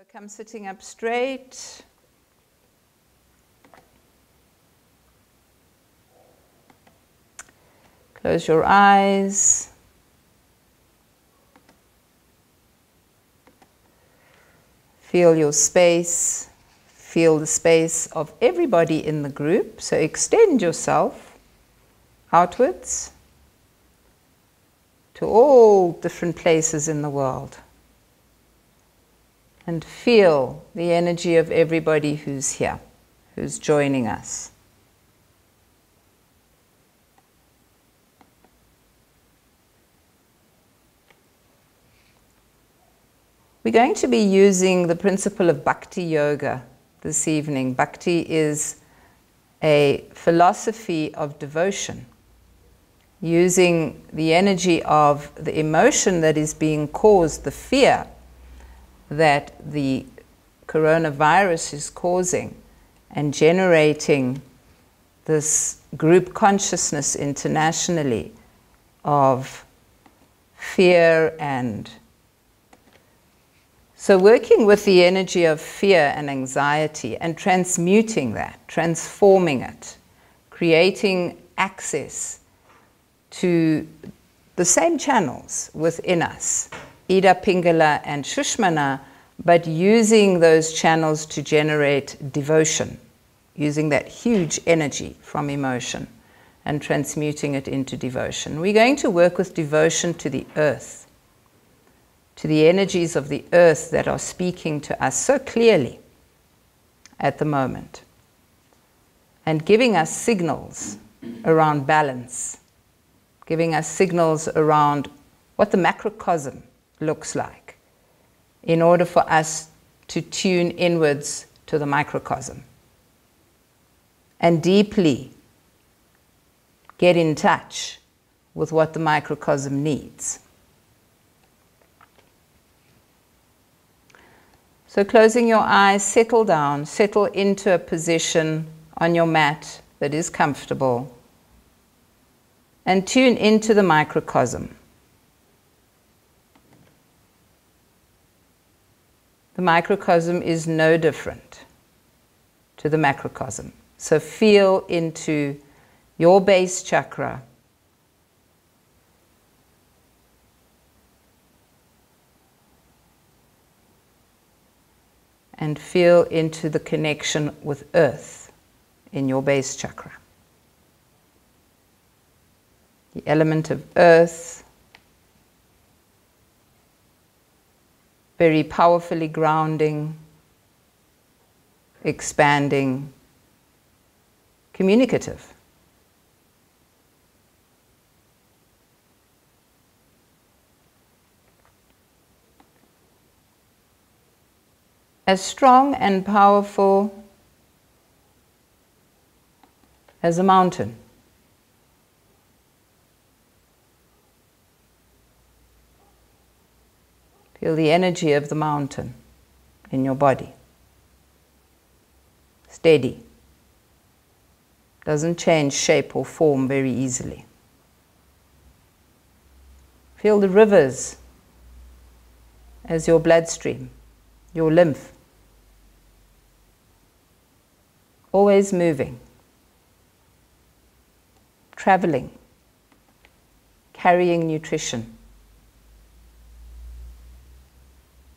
So come sitting up straight. Close your eyes. Feel your space. Feel the space of everybody in the group. So extend yourself outwards to all different places in the world. And feel the energy of everybody who's here, who's joining us. We're going to be using the principle of Bhakti Yoga this evening. Bhakti is a philosophy of devotion, using the energy of the emotion that is being caused, the fear that the coronavirus is causing, and generating this group consciousness internationally of fear. And so working with the energy of fear and anxiety and transmuting that, transforming it, creating access to the same channels within us, Ida, Pingala and Sushmuna, but using those channels to generate devotion, using that huge energy from emotion and transmuting it into devotion. We're going to work with devotion to the earth, to the energies of the earth that are speaking to us so clearly at the moment, and giving us signals around balance, giving us signals around what the macrocosm looks like, in order for us to tune inwards to the microcosm and deeply get in touch with what the microcosm needs. So closing your eyes, settle down, settle into a position on your mat that is comfortable, and tune into the microcosm. The microcosm is no different to the macrocosm. So feel into your base chakra, and feel into the connection with earth in your base chakra. The element of earth, very powerfully grounding, expanding, communicative. As strong and powerful as a mountain. Feel the energy of the mountain in your body. Steady. Doesn't change shape or form very easily. Feel the rivers as your bloodstream, your lymph. Always moving, traveling, carrying nutrition,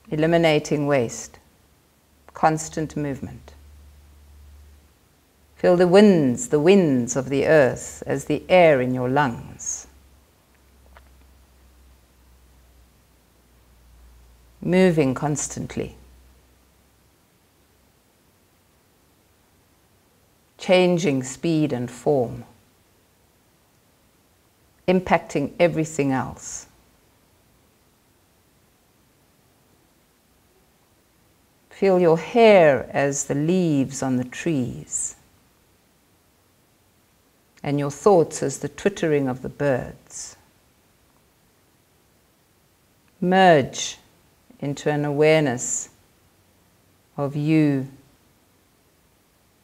eliminating waste, constant movement. Feel the winds of the earth as the air in your lungs. Moving constantly. Changing speed and form. Impacting everything else. Feel your hair as the leaves on the trees, and your thoughts as the twittering of the birds. Merge into an awareness of you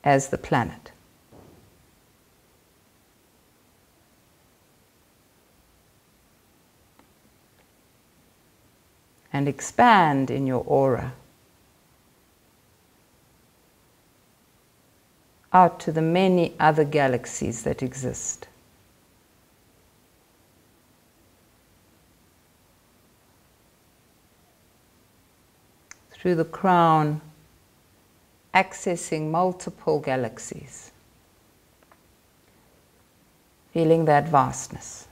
as the planet. And expand in your aura out to the many other galaxies that exist. Through the crown, accessing multiple galaxies, feeling that vastness.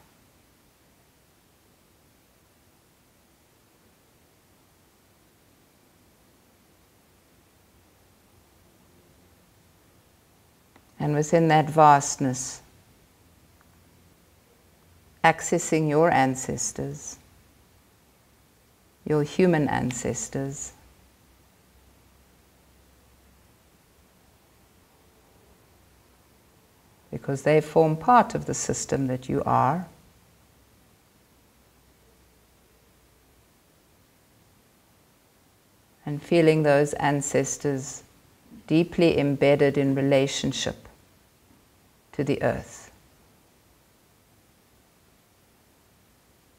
And within that vastness, accessing your ancestors, your human ancestors, because they form part of the system that you are. And feeling those ancestors deeply embedded in relationship to the earth,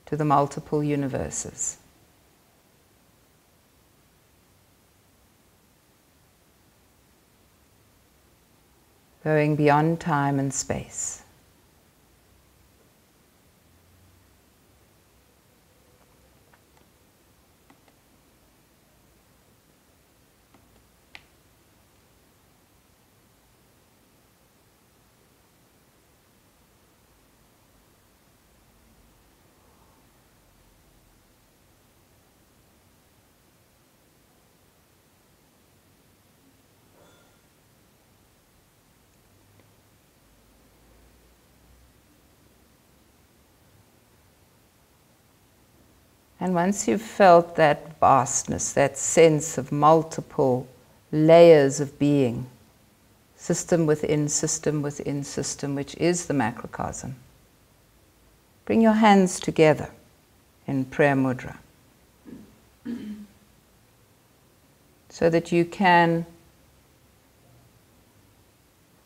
to the multiple universes. Going beyond time and space. And once you've felt that vastness, that sense of multiple layers of being, system within system within system, which is the macrocosm, bring your hands together in prayer mudra so that you can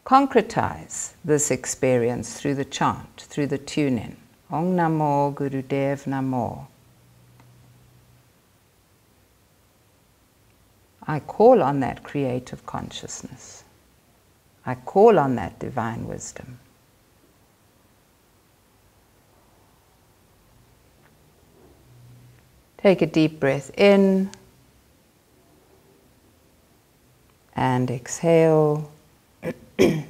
concretize this experience through the chant, through the tune-in. Om Namo Gurudev Namo. I call on that creative consciousness. I call on that divine wisdom. Take a deep breath in and exhale. Feel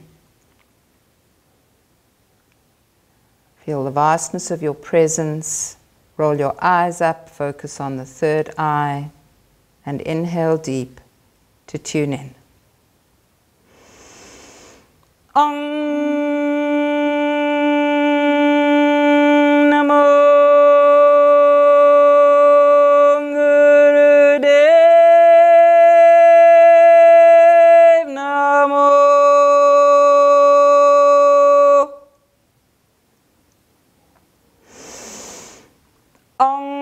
the vastness of your presence. Roll your eyes up, focus on the third eye. And inhale deep to tune in. Om Namo Gurudev Namo. Om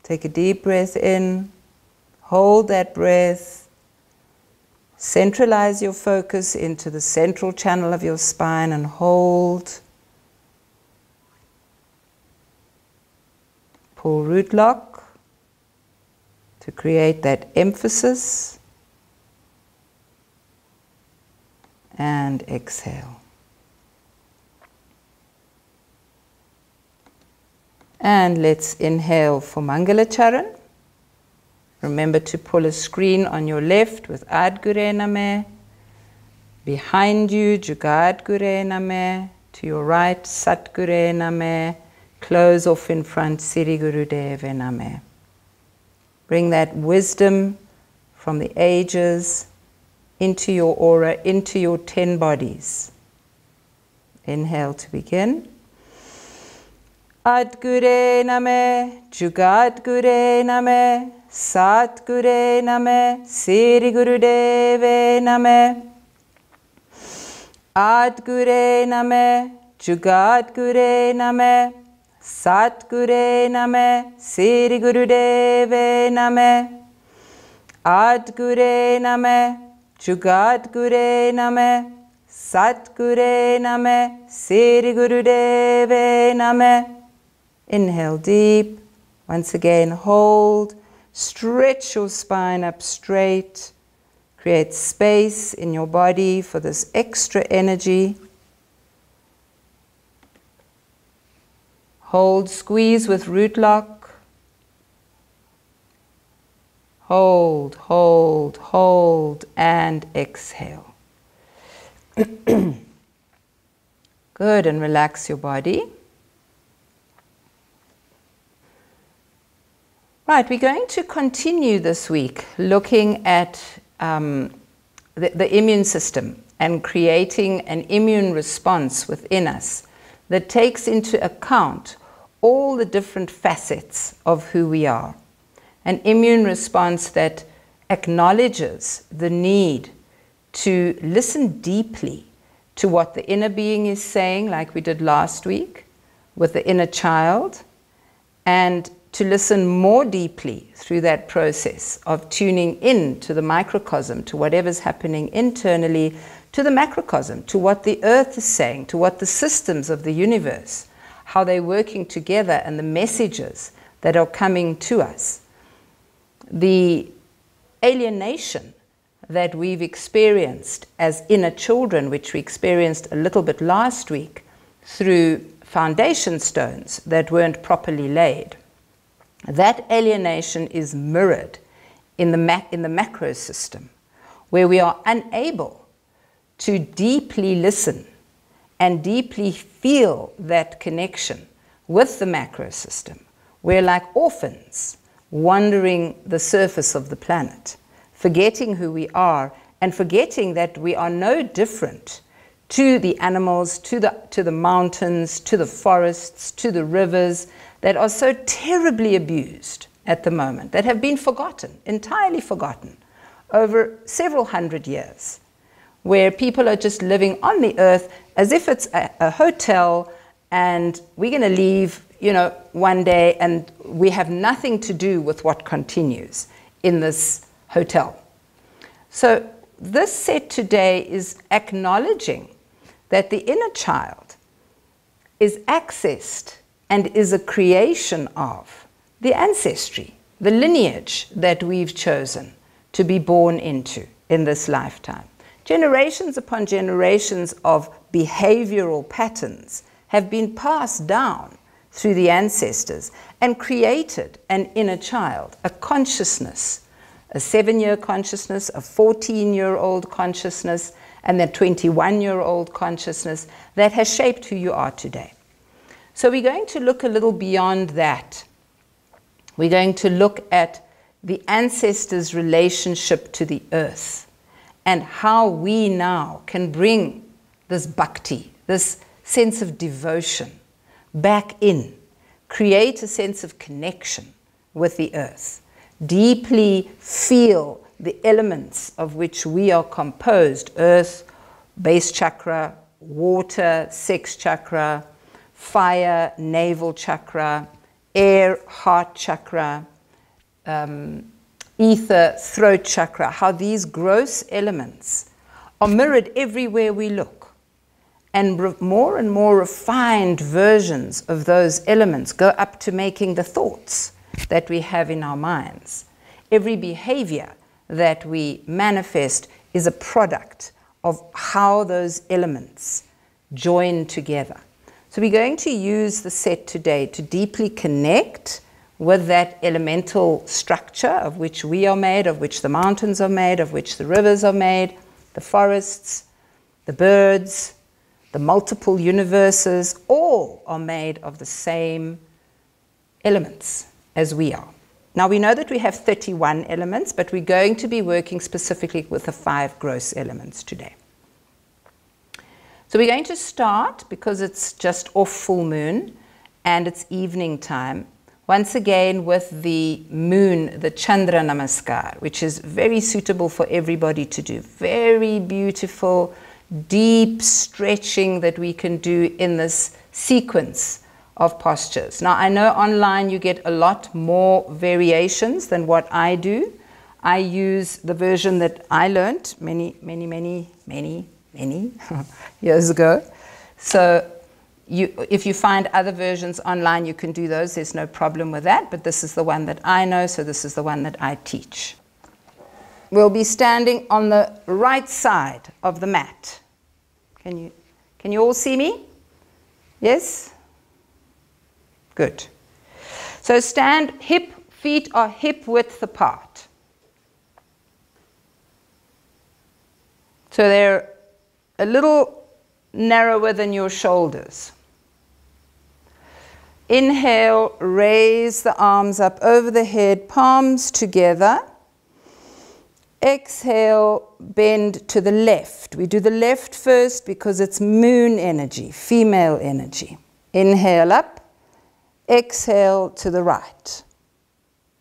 Take a deep breath in, hold that breath, centralize your focus into the central channel of your spine and hold. Pull root lock to create that emphasis and exhale. And let's inhale for Mangala Charan. Remember to pull a screen on your left with Ad Gure Name. Behind you, Jugad Gure Name. To your right, Sat Gure Name. Close off in front, Siri Guru Deva Name. Bring that wisdom from the ages into your aura, into your 10 bodies. Inhale to begin. Adgure Name, Jugadgure Name, Satgure Name, Sri Gurudeve Name. Adgure Name, Jugadgure Name, Satgure Name, Sri Gurudeve Name. Adgure Name, Jugadgure Name, Satgure Name, Sri Gurudeve Name. Inhale deep. Once again, hold. Stretch your spine up straight. Create space in your body for this extra energy. Hold, squeeze with root lock. Hold, hold, hold, and exhale. Good, and relax your body. Right, we're going to continue this week looking at the immune system and creating an immune response within us that takes into account all the different facets of who we are. An immune response that acknowledges the need to listen deeply to what the inner being is saying, like we did last week with the inner child, and to listen more deeply through that process of tuning in to the microcosm, to whatever's happening internally, to the macrocosm, to what the earth is saying, to what the systems of the universe, how they're working together, and the messages that are coming to us. The alienation that we've experienced as inner children, which we experienced a little bit last week through foundation stones that weren't properly laid. That alienation is mirrored in the macro system, where we are unable to deeply listen and deeply feel that connection with the macro system. We're like orphans wandering the surface of the planet, forgetting who we are and forgetting that we are no different to the animals, to the mountains, to the forests, to the rivers that are so terribly abused at the moment, that have been forgotten, entirely forgotten, over several hundred years, where people are just living on the earth as if it's a hotel and we're going to leave, one day, and we have nothing to do with what continues in this hotel. So this set today is acknowledging that the inner child is accessed and is a creation of the ancestry, the lineage that we've chosen to be born into in this lifetime. Generations upon generations of behavioral patterns have been passed down through the ancestors and created an inner child, a consciousness, a 7-year consciousness, a 14-year-old consciousness, and a 21-year-old consciousness that has shaped who you are today. So we're going to look a little beyond that. We're going to look at the ancestors' relationship to the earth and how we now can bring this bhakti, this sense of devotion, back in, create a sense of connection with the earth, deeply feel the elements of which we are composed: earth, base chakra, water, sex chakra, fire, navel chakra, air, heart chakra, ether, throat chakra, how these gross elements are mirrored everywhere we look. And more refined versions of those elements go up to making the thoughts that we have in our minds. Every behavior that we manifest is a product of how those elements join together. So we're going to use the set today to deeply connect with that elemental structure of which we are made, of which the mountains are made, of which the rivers are made, the forests, the birds, the multiple universes, all are made of the same elements as we are. Now we know that we have 31 elements, but we're going to be working specifically with the 5 gross elements today. So we're going to start, because it's just off full moon, and it's evening time. Once again with the moon, the Chandra Namaskar, which is very suitable for everybody to do. Very beautiful, deep stretching that we can do in this sequence of postures. Now, I know online you get a lot more variations than what I do. I use the version that I learned many years ago. So if you find other versions online, you can do those. There's no problem with that. But this is the one that I know, so this is the one that I teach. We'll be standing on the right side of the mat. Can you all see me? Yes? Good. So stand, feet are hip width apart. So they're a little narrower than your shoulders. Inhale, raise the arms up over the head, palms together. Exhale, bend to the left. We do the left first because it's moon energy, female energy. Inhale up, exhale to the right.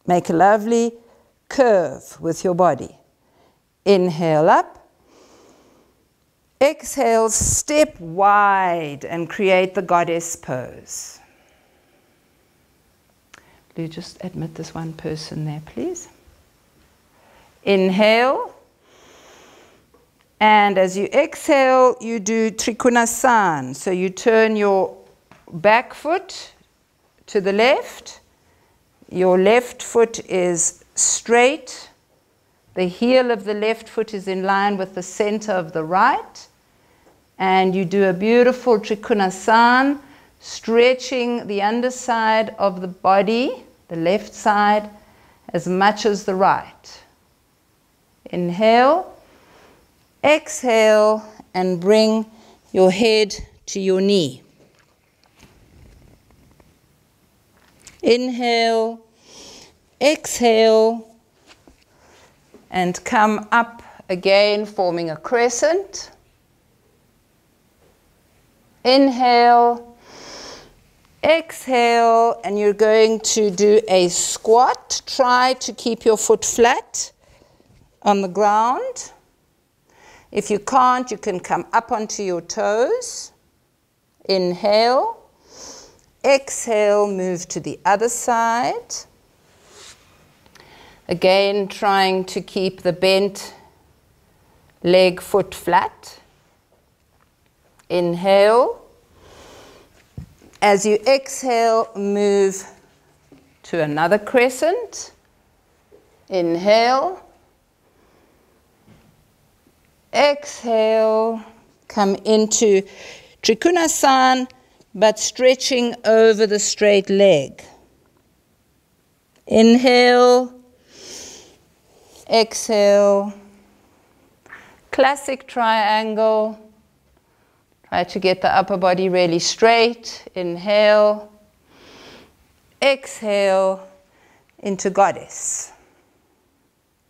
Make a lovely curve with your body. Inhale up, exhale, step wide and create the goddess pose. Will you just admit this one person there, please? Inhale, and as you exhale, you do Trikonasana. So you turn your back foot to the left. Your left foot is straight. The heel of the left foot is in line with the center of the right. And you do a beautiful Trikonasana, stretching the underside of the body, the left side, as much as the right. Inhale, exhale, and bring your head to your knee. Inhale, exhale, and come up again, forming a crescent. Inhale, exhale, and you're going to do a squat. Try to keep your foot flat on the ground. If you can't, you can come up onto your toes. Inhale, exhale, move to the other side. Again, trying to keep the bent leg, foot flat. Inhale. As you exhale, move to another crescent. Inhale. Exhale. Come into Trikonasana, but stretching over the straight leg. Inhale. Exhale. Classic triangle. Try to get the upper body really straight. Inhale. Exhale into goddess.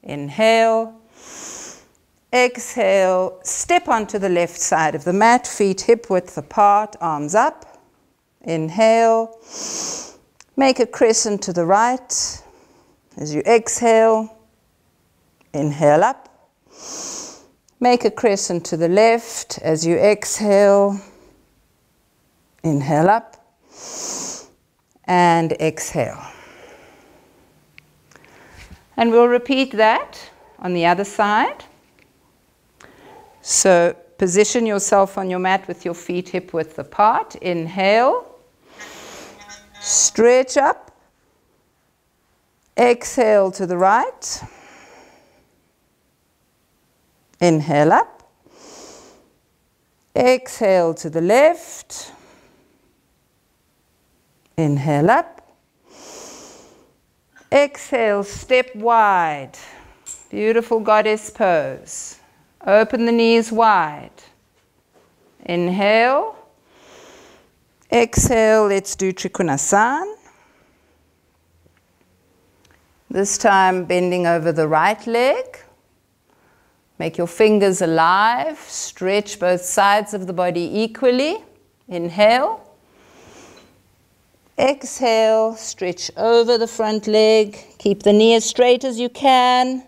Inhale. Exhale. Step onto the left side of the mat. Feet hip width apart. Arms up. Inhale. Make a crescent to the right. As you exhale, inhale up. Make a crescent to the left. As you exhale, inhale up. And exhale. And we'll repeat that on the other side. So position yourself on your mat with your feet hip width apart. Inhale. Stretch up. Exhale to the right. Inhale up. Exhale to the left. Inhale up. Exhale, step wide. Beautiful goddess pose. Open the knees wide. Inhale. Exhale, let's do Trikonasana. This time bending over the right leg. Make your fingers alive. Stretch both sides of the body equally. Inhale. Exhale, stretch over the front leg. Keep the knee as straight as you can.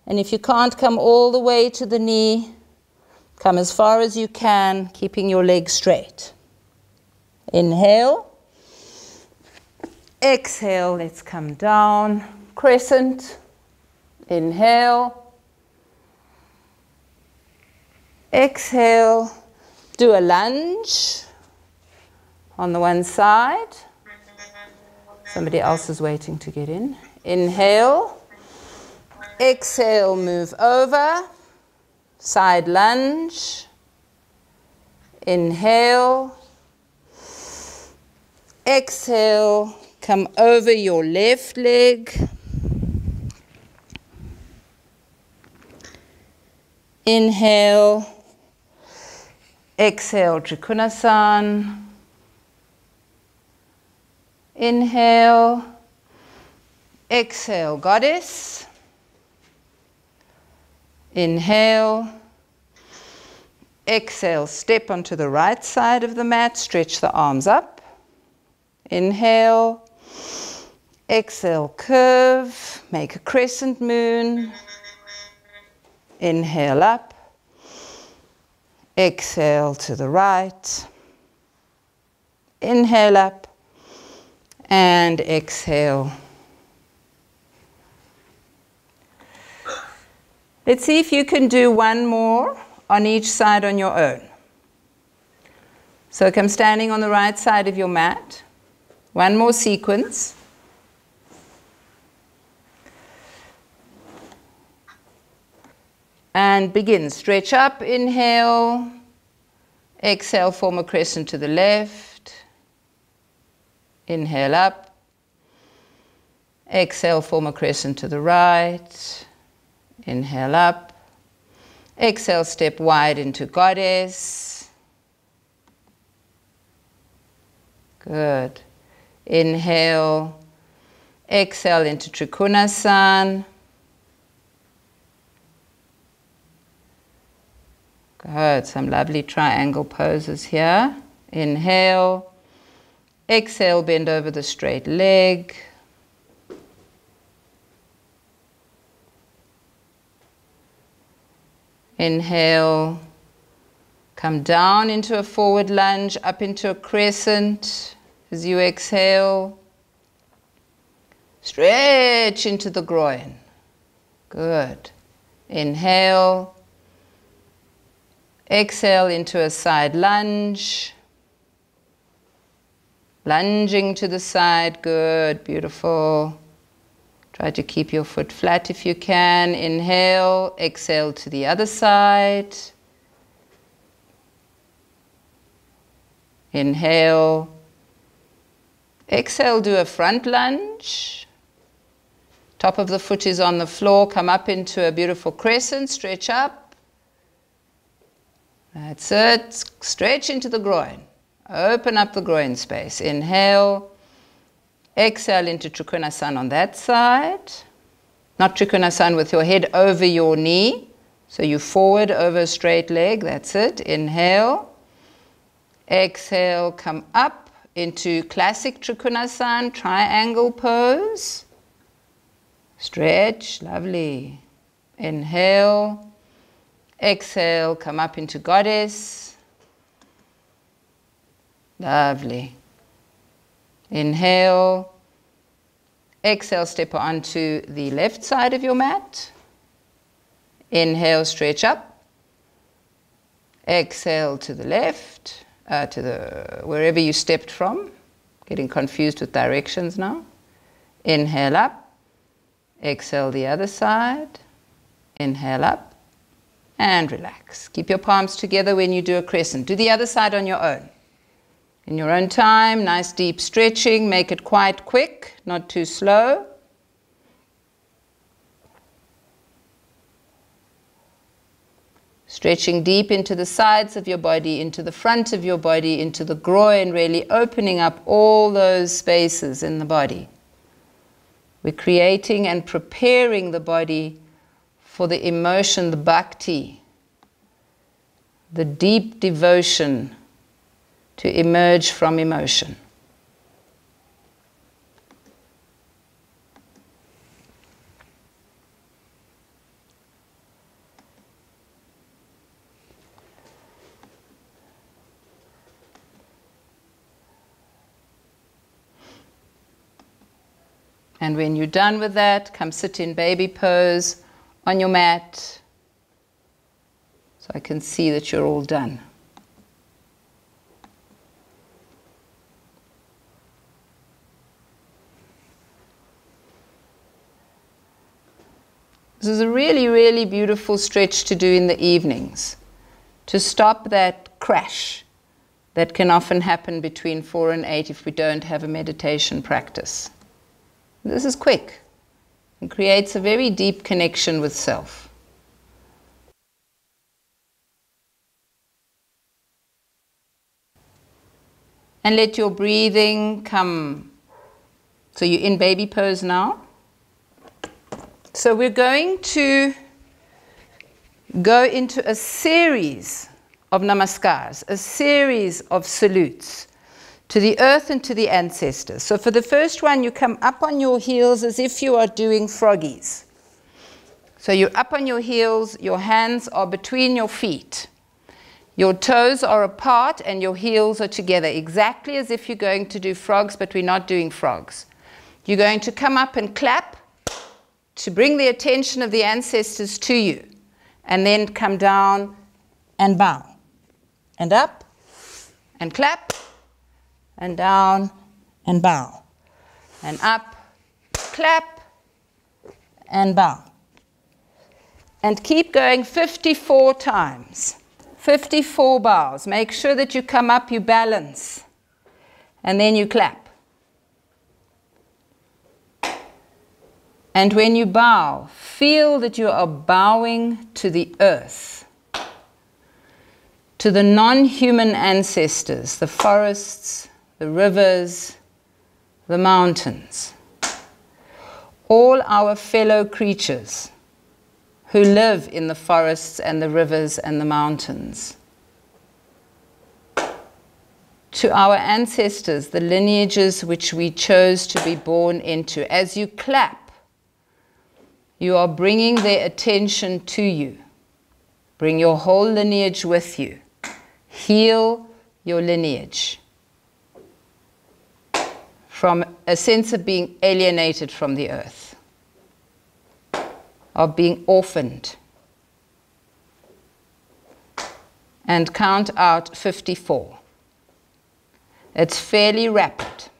And if you can't come all the way to the knee, come as far as you can, keeping your leg straight. Inhale. Exhale, let's come down. Crescent. Inhale. Exhale. Do a lunge on the one side. Somebody else is waiting to get in. Inhale. Exhale, move over. Side lunge. Inhale. Exhale, come over your left leg. Inhale. Exhale, Trikonasana. Inhale. Exhale, Goddess. Inhale. Exhale, step onto the right side of the mat. Stretch the arms up. Inhale. Exhale, curve. Make a crescent moon. Inhale up. Exhale to the right. Inhale up. And exhale. Let's see if you can do one more on each side on your own. So come standing on the right side of your mat. One more sequence. And begin. Stretch up, inhale. Exhale, form a crescent to the left. Inhale up. Exhale, form a crescent to the right. Inhale up. Exhale, step wide into Goddess. Good. Inhale. Exhale into Trikonasana. Good. Some lovely triangle poses here. Inhale. Exhale, bend over the straight leg. Inhale. Come down into a forward lunge, up into a crescent. As you exhale, stretch into the groin. Good. Inhale. Exhale into a side lunge. Lunging to the side. Good. Beautiful. Try to keep your foot flat if you can. Inhale. Exhale to the other side. Inhale. Exhale, do a front lunge. Top of the foot is on the floor. Come up into a beautiful crescent. Stretch up. That's it. Stretch into the groin. Open up the groin space. Inhale. Exhale into Trikonasana on that side. Not Trikonasana with your head over your knee. So you forward over a straight leg. That's it. Inhale. Exhale, come up into classic Trikonasana, triangle pose. Stretch, lovely. Inhale. Exhale, come up into Goddess. Lovely. Inhale. Exhale, step onto the left side of your mat. Inhale, stretch up. Exhale to the left. To the wherever you stepped from. Getting confused with directions now. Inhale up. Exhale the other side. Inhale up. And relax. Keep your palms together when you do a crescent. Do the other side on your own. In your own time, nice deep stretching. Make it quite quick, not too slow. Stretching deep into the sides of your body, into the front of your body, into the groin, really opening up all those spaces in the body. We're creating and preparing the body for the emotion, the bhakti, the deep devotion to emerge from emotion. And when you're done with that, come sit in baby pose on your mat. So I can see that you're all done. This is a really, really beautiful stretch to do in the evenings, to stop that crash that can often happen between 4 and 8 if we don't have a meditation practice. This is quick and creates a very deep connection with self. And let your breathing come. So you're in baby pose now. So we're going to go into a series of namaskars, a series of salutes to the earth and to the ancestors. So for the first one, you come up on your heels as if you are doing froggies. So you're up on your heels, your hands are between your feet. Your toes are apart and your heels are together, exactly as if you're going to do frogs, but we're not doing frogs. You're going to come up and clap to bring the attention of the ancestors to you, and then come down and bow, and up, and clap, and down, and bow, and up, clap, and bow. And keep going 54 times, 54 bows. Make sure that you come up, you balance, and then you clap. And when you bow, feel that you are bowing to the earth, to the non-human ancestors, the forests, the rivers, the mountains, all our fellow creatures who live in the forests and the rivers and the mountains. To our ancestors, the lineages which we chose to be born into. As you clap, you are bringing their attention to you. Bring your whole lineage with you. Heal your lineage from a sense of being alienated from the earth, of being orphaned. And count out 54. It's fairly rapid.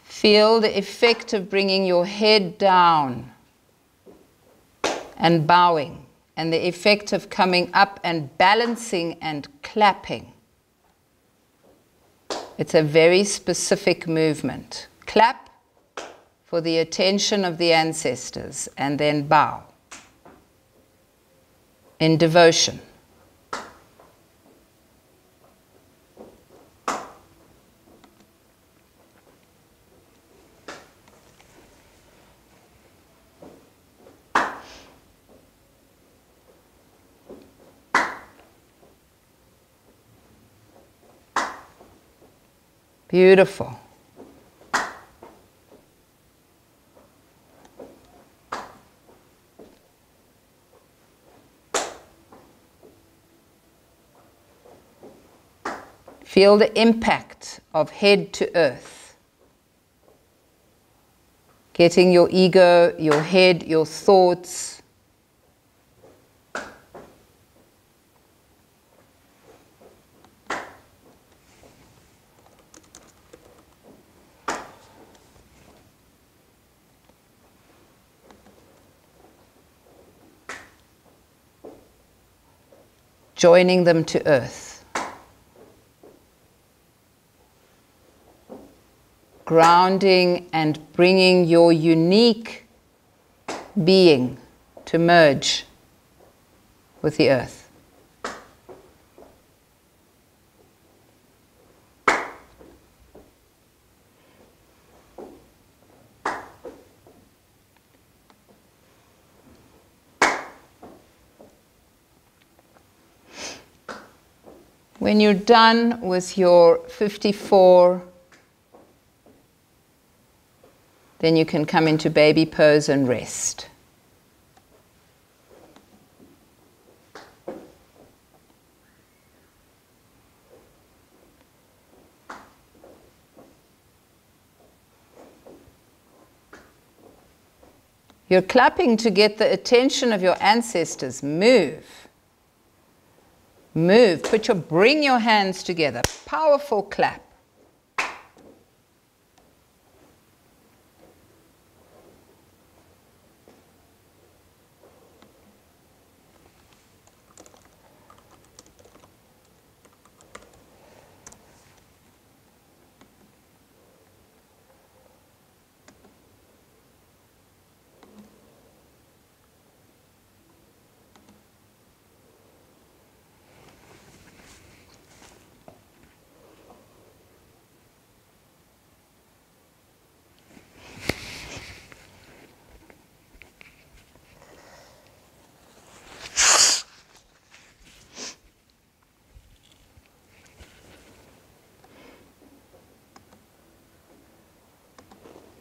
Feel the effect of bringing your head down and bowing, and the effect of coming up and balancing and clapping. It's a very specific movement. Clap for the attention of the ancestors, and then bow in devotion. Beautiful. Feel the impact of head to earth. Getting your ego, your head, your thoughts joining them to earth. Grounding and bringing your unique being to merge with the earth. When you're done with your 54, then you can come into baby pose and rest. You're clapping to get the attention of your ancestors. Move. Move. Bring your hands together. Powerful clap.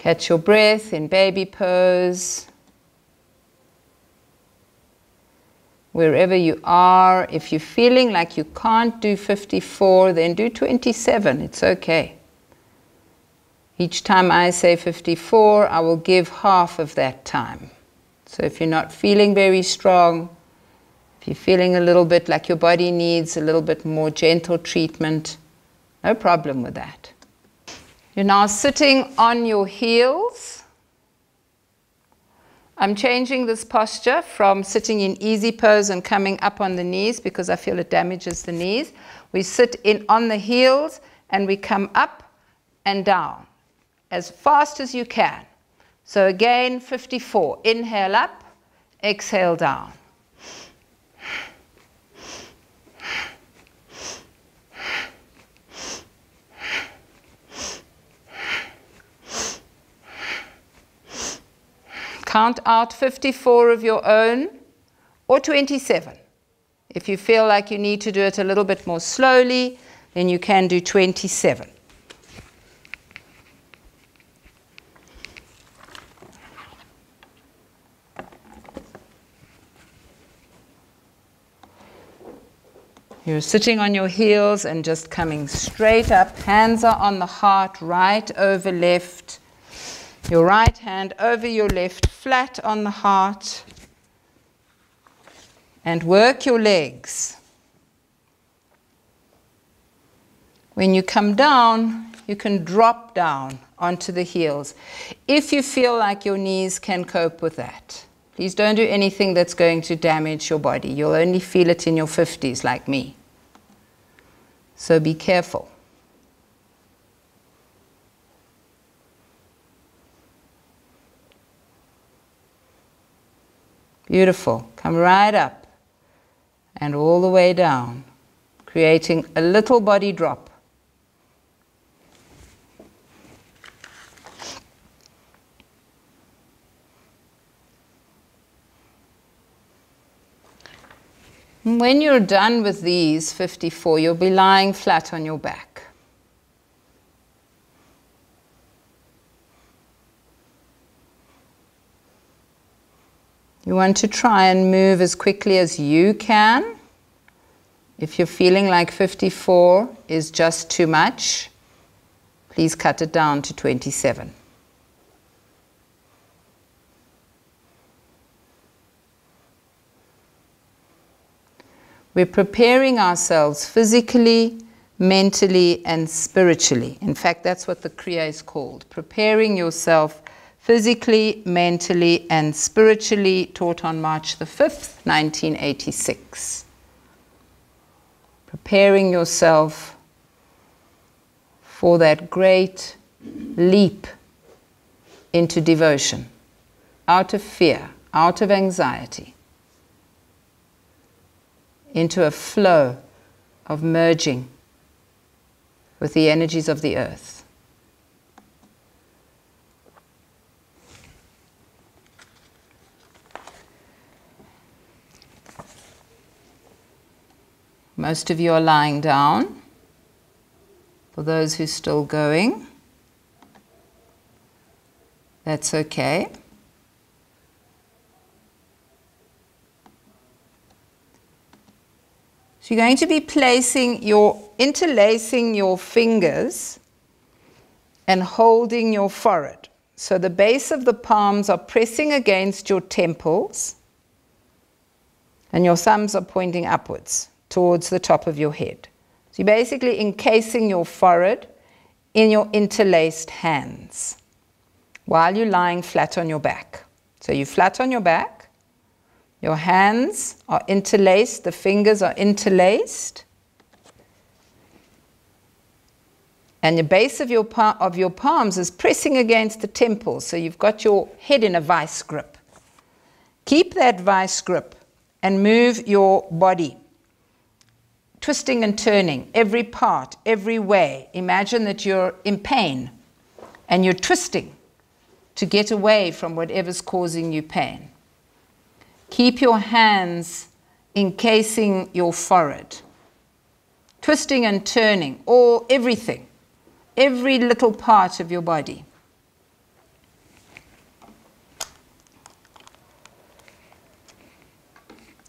Catch your breath in baby pose. Wherever you are, if you're feeling like you can't do 54, then do 27. It's okay. Each time I say 54, I will give half of that time. So if you're not feeling very strong, if you're feeling a little bit like your body needs a little bit more gentle treatment, no problem with that. You're now sitting on your heels. I'm changing this posture from sitting in easy pose and coming up on the knees because I feel it damages the knees. We sit in on the heels and we come up and down as fast as you can. So again, 54. Inhale up, exhale down. Count out 54 of your own, or 27. If you feel like you need to do it a little bit more slowly, then you can do 27. You're sitting on your heels and just coming straight up. Hands are on the heart, right over left. Your right hand over your left, flat on the heart. And work your legs. When you come down, you can drop down onto the heels. If you feel like your knees can cope with that. Please don't do anything that's going to damage your body. You'll only feel it in your 50s like me. So be careful. Beautiful. Come right up and all the way down, creating a little body drop. And when you're done with these 54, you'll be lying flat on your back. You want to try and move as quickly as you can. If you're feeling like 54 is just too much, please cut it down to 27. We're preparing ourselves physically, mentally, and spiritually. In fact, that's what the Kriya is called. Preparing yourself physically, mentally, and spiritually, taught on March the 5th, 1986. Preparing yourself for that great leap into devotion, out of fear, out of anxiety, into a flow of merging with the energies of the earth. Most of you are lying down. For those who are still going, that's okay. So you're going to be interlacing your fingers and holding your forehead. So the base of the palms are pressing against your temples, and your thumbs are pointing upwards towards the top of your head. So you're basically encasing your forehead in your interlaced hands while you're lying flat on your back. So you're flat on your back, your hands are interlaced, the fingers are interlaced, and the base of your palms is pressing against the temples, so you've got your head in a vice grip. Keep that vice grip and move your body, twisting and turning, every part, every way. Imagine that you're in pain and you're twisting to get away from whatever's causing you pain. Keep your hands encasing your forehead, twisting and turning, everything. Every little part of your body.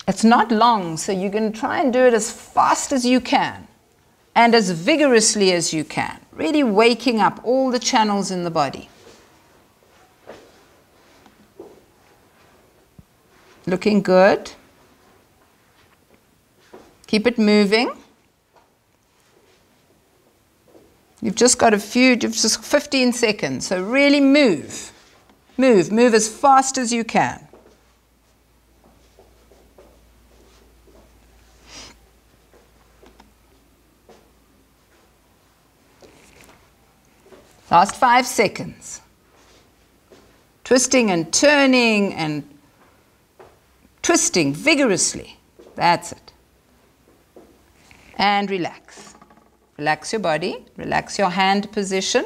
It's not long, so you can try and do it as fast as you can and as vigorously as you can, really waking up all the channels in the body. Looking good. Keep it moving. You've just got just 15 seconds, so really move. Move as fast as you can. Last 5 seconds. Twisting and turning and twisting vigorously. That's it. And relax. Relax your body, relax your hand position.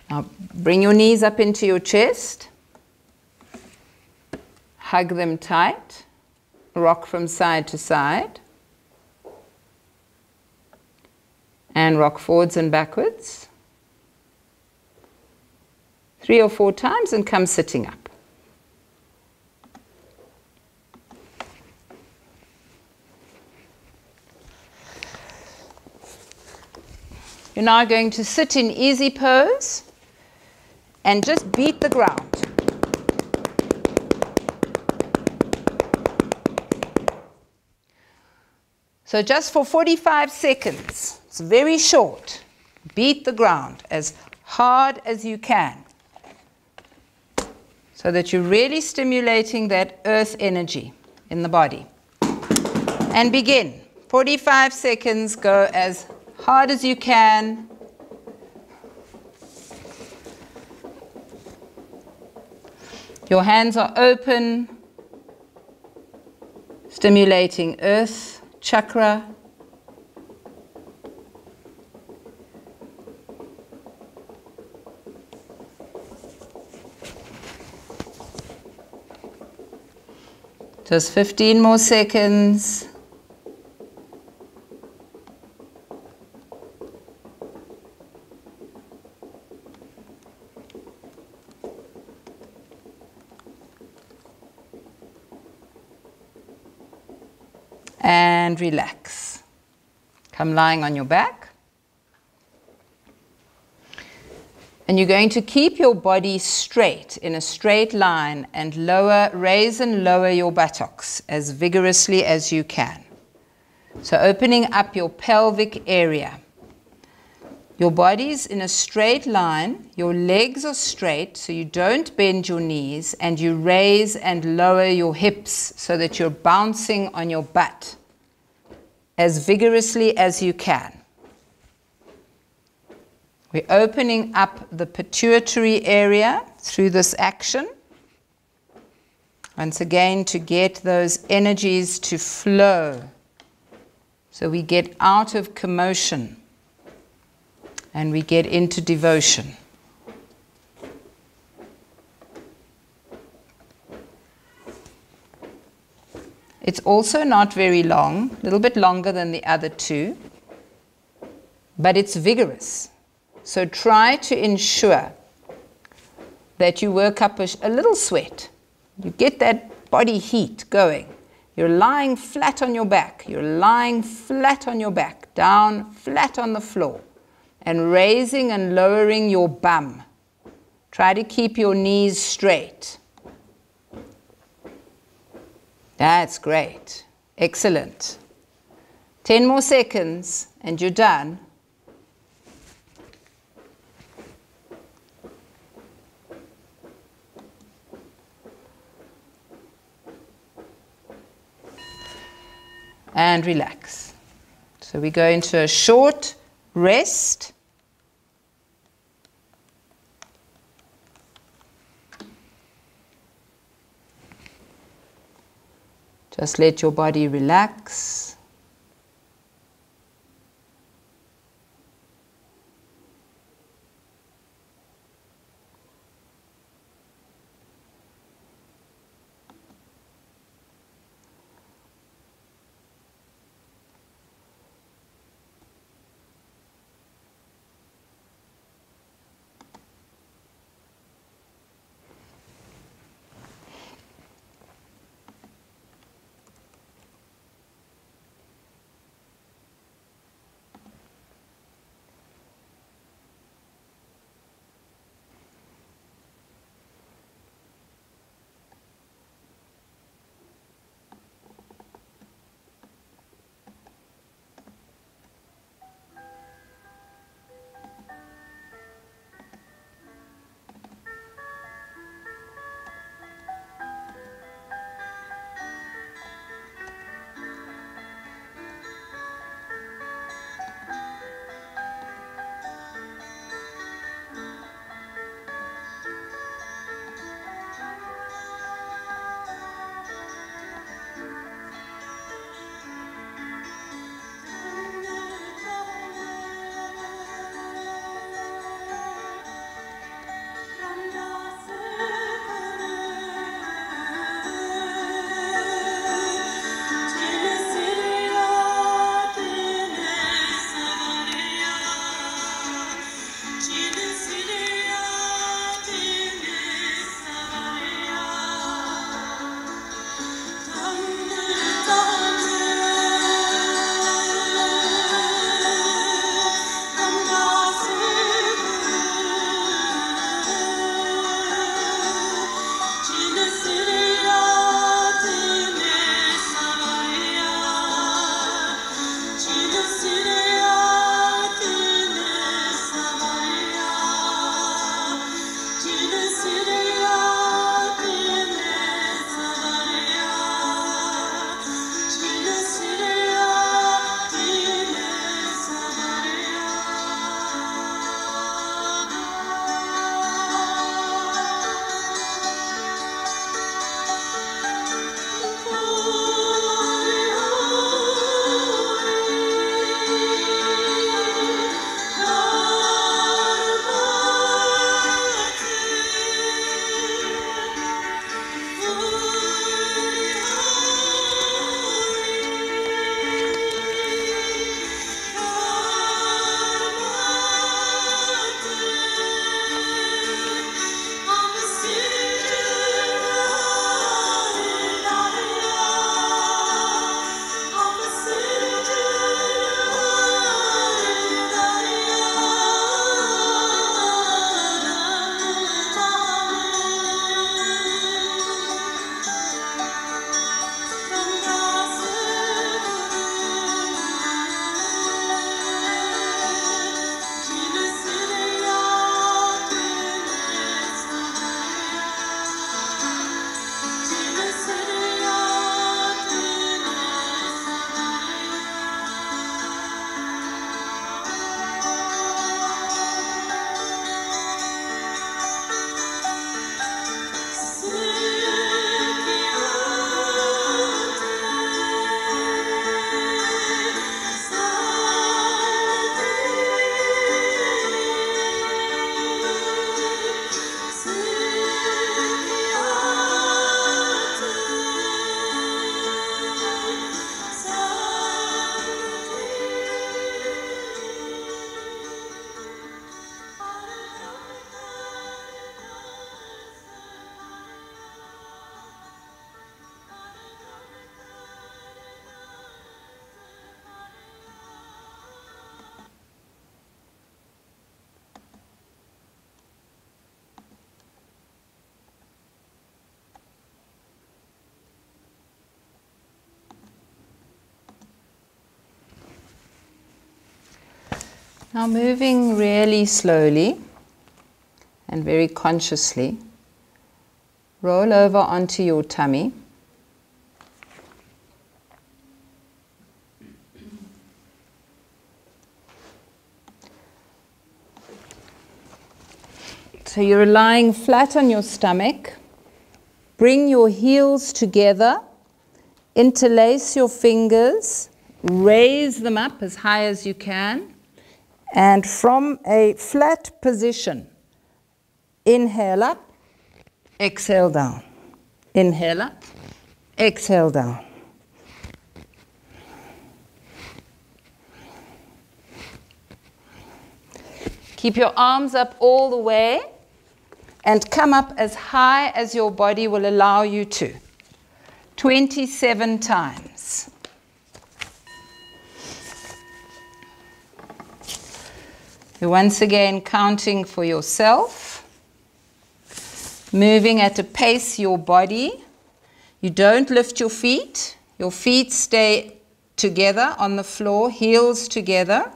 Now bring your knees up into your chest. Hug them tight. Rock from side to side. And rock forwards and backwards. 3 or 4 times and come sitting up. You're now going to sit in easy pose and just beat the ground. So just for 45 seconds, it's very short, beat the ground as hard as you can so that you're really stimulating that earth energy in the body. And begin. 45 seconds, go as hard as you can. Your hands are open, stimulating earth chakra. Just 15 more seconds. And relax. Come lying on your back. And you're going to keep your body straight in a straight line and raise and lower your buttocks as vigorously as you can. So opening up your pelvic area. Your body's in a straight line, your legs are straight so you don't bend your knees, and you raise and lower your hips so that you're bouncing on your butt as vigorously as you can. We're opening up the pituitary area through this action. Once again, to get those energies to flow so we get out of commotion and we get into devotion. It's also not very long, a little bit longer than the other two, but it's vigorous. So try to ensure that you work up a little sweat. You get that body heat going. You're lying flat on your back. You're lying flat on your back, down flat on the floor. and raising and lowering your bum. Try to keep your knees straight. That's great. Excellent. 10 more seconds and you're done. And relax. So we go into a short rest. Just let your body relax. Now moving really slowly and very consciously, roll over onto your tummy. So you're lying flat on your stomach. Bring your heels together, interlace your fingers, raise them up as high as you can, and from a flat position, inhale up, exhale down. Inhale up, exhale down. Keep your arms up all the way and come up as high as your body will allow you to. 27 times. You're once again counting for yourself, moving at a pace your body. You don't lift your feet stay together on the floor, heels together.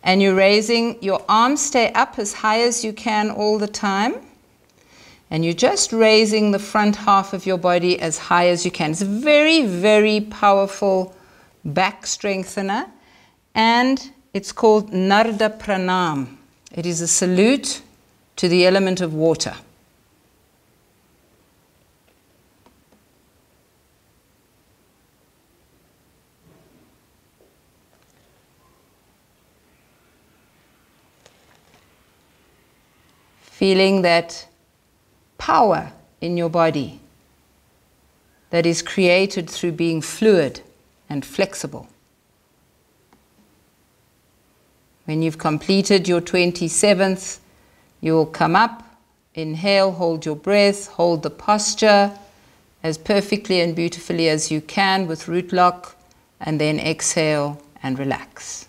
And you're raising, your arms stay up as high as you can all the time. And you're just raising the front half of your body as high as you can. It's a very, very powerful back strengthener. And it's called Narda Pranam. It is a salute to the element of water. Feeling that power in your body that is created through being fluid and flexible. When you've completed your 27th, you will come up, inhale, hold your breath, hold the posture as perfectly and beautifully as you can with root lock, and then exhale and relax.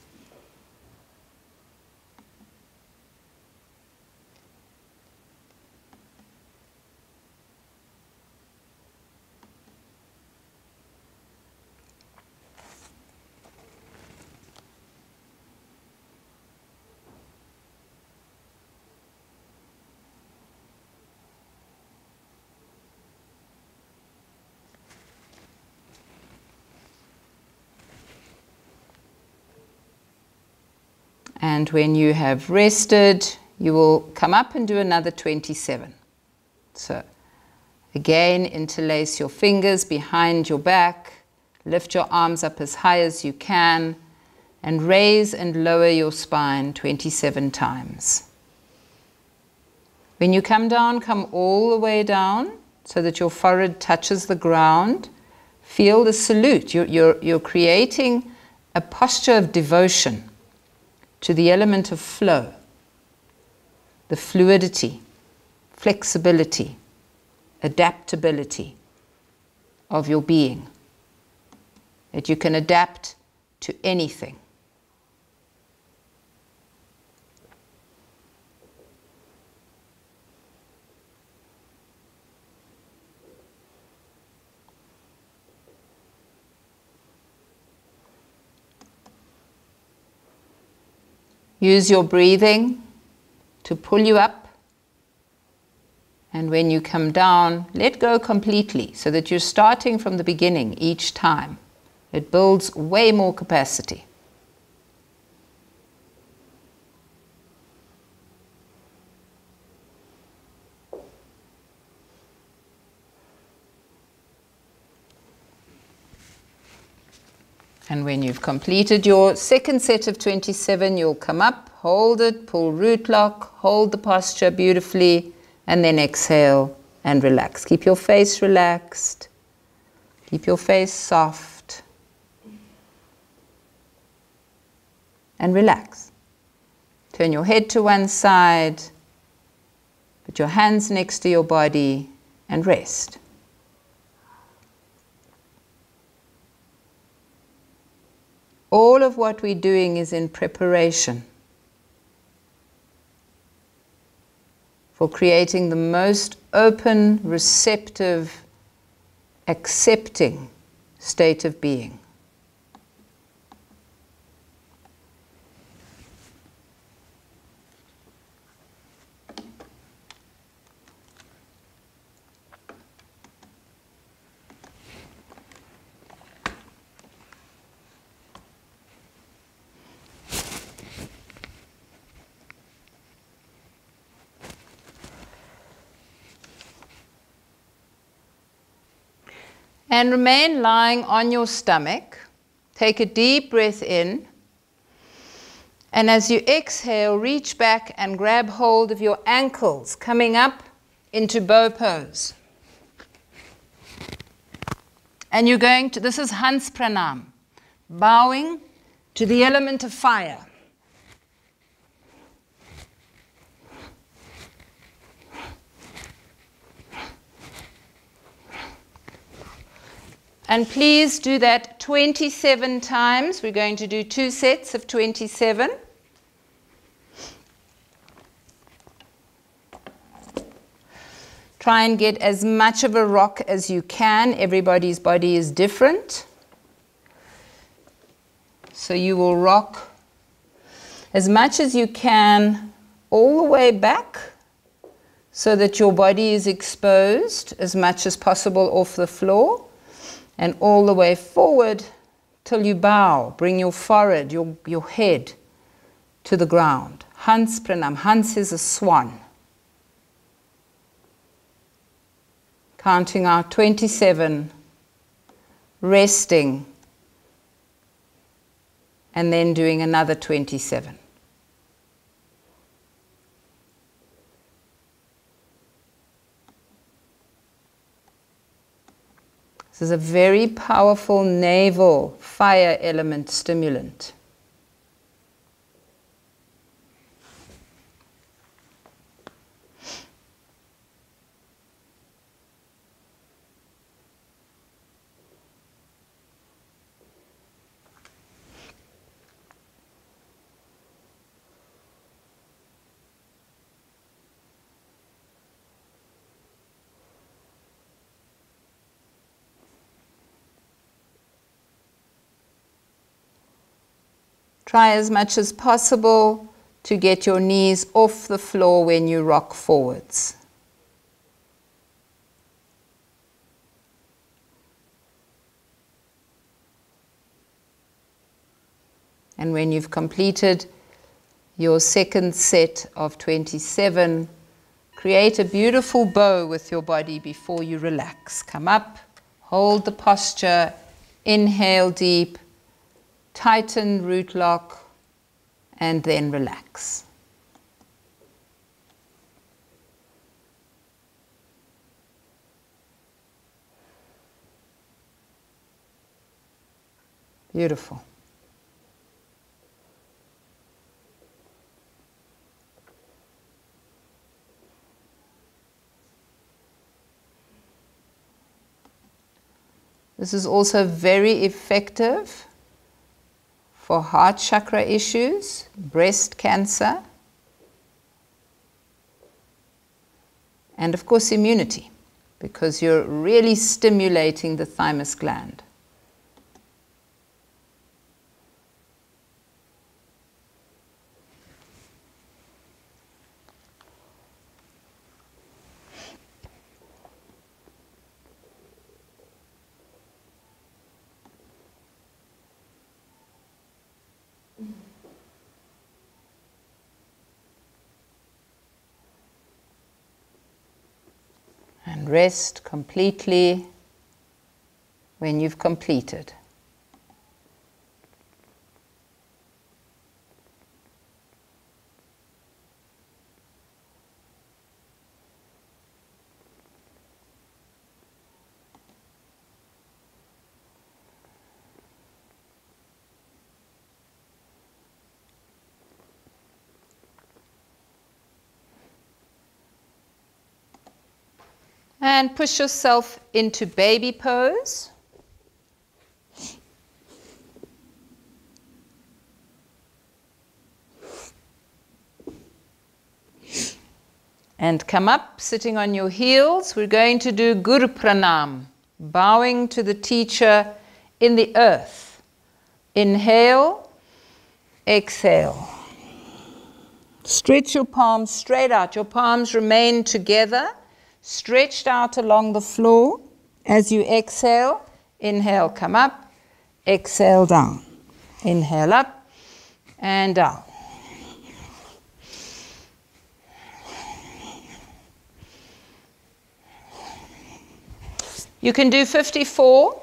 And when you have rested, you will come up and do another 27. So again, interlace your fingers behind your back, lift your arms up as high as you can, and raise and lower your spine 27 times. When you come down, come all the way down so that your forehead touches the ground. Feel the salute. You're creating a posture of devotion to the element of flow, the fluidity, flexibility, adaptability of your being, that you can adapt to anything. Use your breathing to pull you up, and when you come down, let go completely so that you're starting from the beginning each time. It builds way more capacity. And when you've completed your second set of 27, you'll come up, hold it, pull root lock, hold the posture beautifully, and then exhale and relax. Keep your face relaxed. Keep your face soft. And relax. Turn your head to one side, put your hands next to your body, and rest. All of what we're doing is in preparation for creating the most open, receptive, accepting state of being. And remain lying on your stomach. Take a deep breath in. And as you exhale, reach back and grab hold of your ankles, coming up into bow pose. And you're going to, this is Hans Pranam, bowing to the element of fire. And please do that 27 times. We're going to do 2 sets of 27. Try and get as much of a rock as you can. Everybody's body is different. So you will rock as much as you can all the way back so that your body is exposed as much as possible off the floor. And all the way forward till you bow. Bring your forehead, your head to the ground. Hans Pranam. Hans is a swan. Counting out 27, resting, and then doing another 27. This is a very powerful naval fire element stimulant. Try as much as possible to get your knees off the floor when you rock forwards. And when you've completed your second set of 27, create a beautiful bow with your body before you relax. Come up, hold the posture, inhale deep, tighten root lock, and then relax. Beautiful. This is also very effective for heart chakra issues, breast cancer, and of course immunity, because you're really stimulating the thymus gland. And rest completely when you've completed. And push yourself into baby pose. And come up, sitting on your heels. We're going to do Guru Pranam, bowing to the teacher in the earth. Inhale, exhale. Stretch your palms straight out. Your palms remain together, stretched out along the floor. As you exhale, inhale, come up, exhale, down. Inhale up and down. You can do 54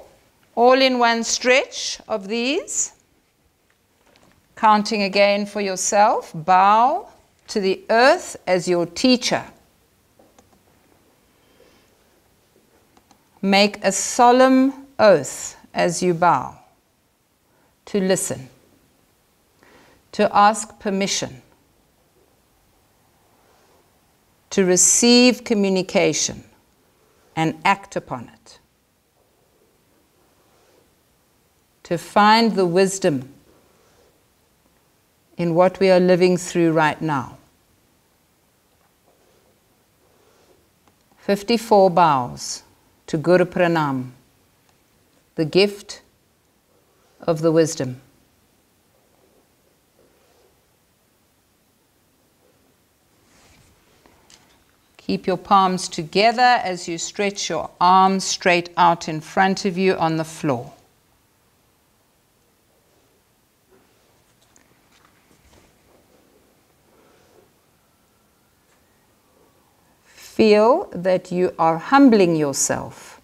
all in one stretch of these. Counting again for yourself. Bow to the earth as your teacher. Make a solemn oath as you bow to listen, to ask permission, to receive communication and act upon it, to find the wisdom in what we are living through right now. 54 bows to Guru Pranam, the gift of the wisdom. Keep your palms together as you stretch your arms straight out in front of you on the floor. Feel that you are humbling yourself,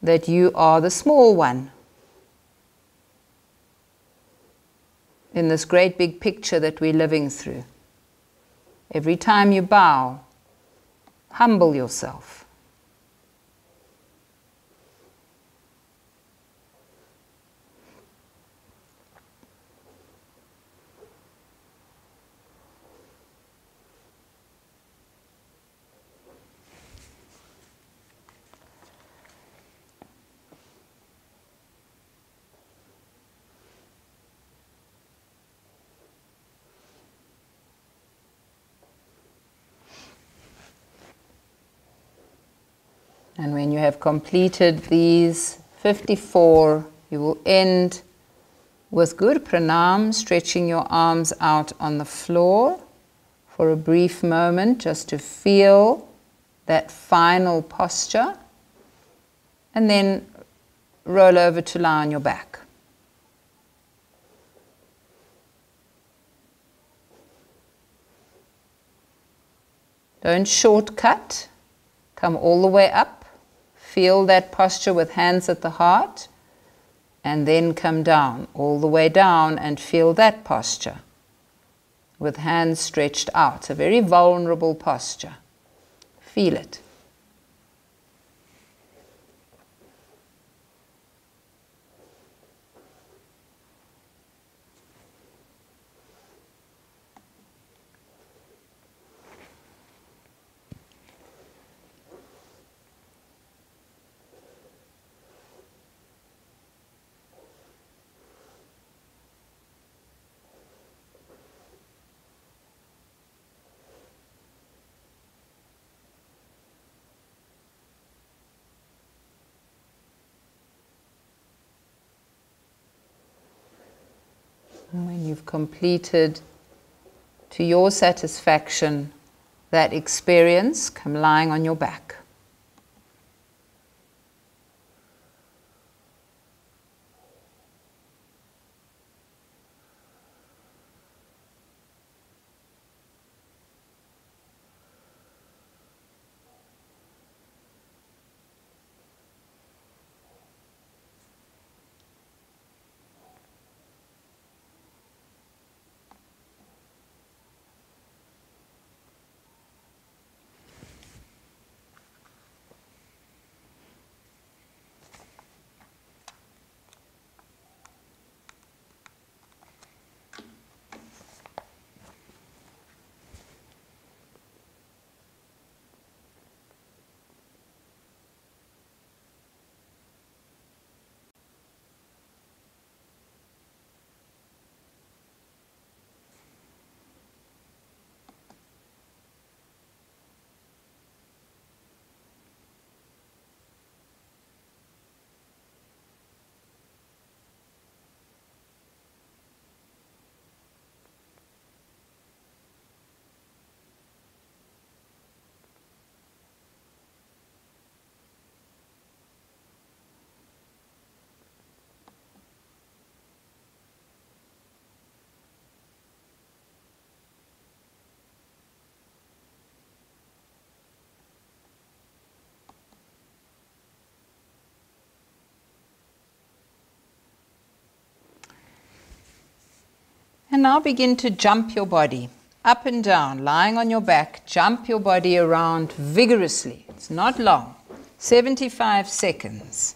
that you are the small one in this great big picture that we're living through. Every time you bow, humble yourself. And when you have completed these 54, you will end with Guru Pranam, stretching your arms out on the floor for a brief moment, just to feel that final posture, and then roll over to lie on your back. Don't shortcut, come all the way up. Feel that posture with hands at the heart, and then come down, all the way down, and feel that posture with hands stretched out. A very vulnerable posture. Feel it. And when you've completed to your satisfaction that experience, come lying on your back. And now begin to jump your body up and down, lying on your back. Jump your body around vigorously. It's not long, 75 seconds.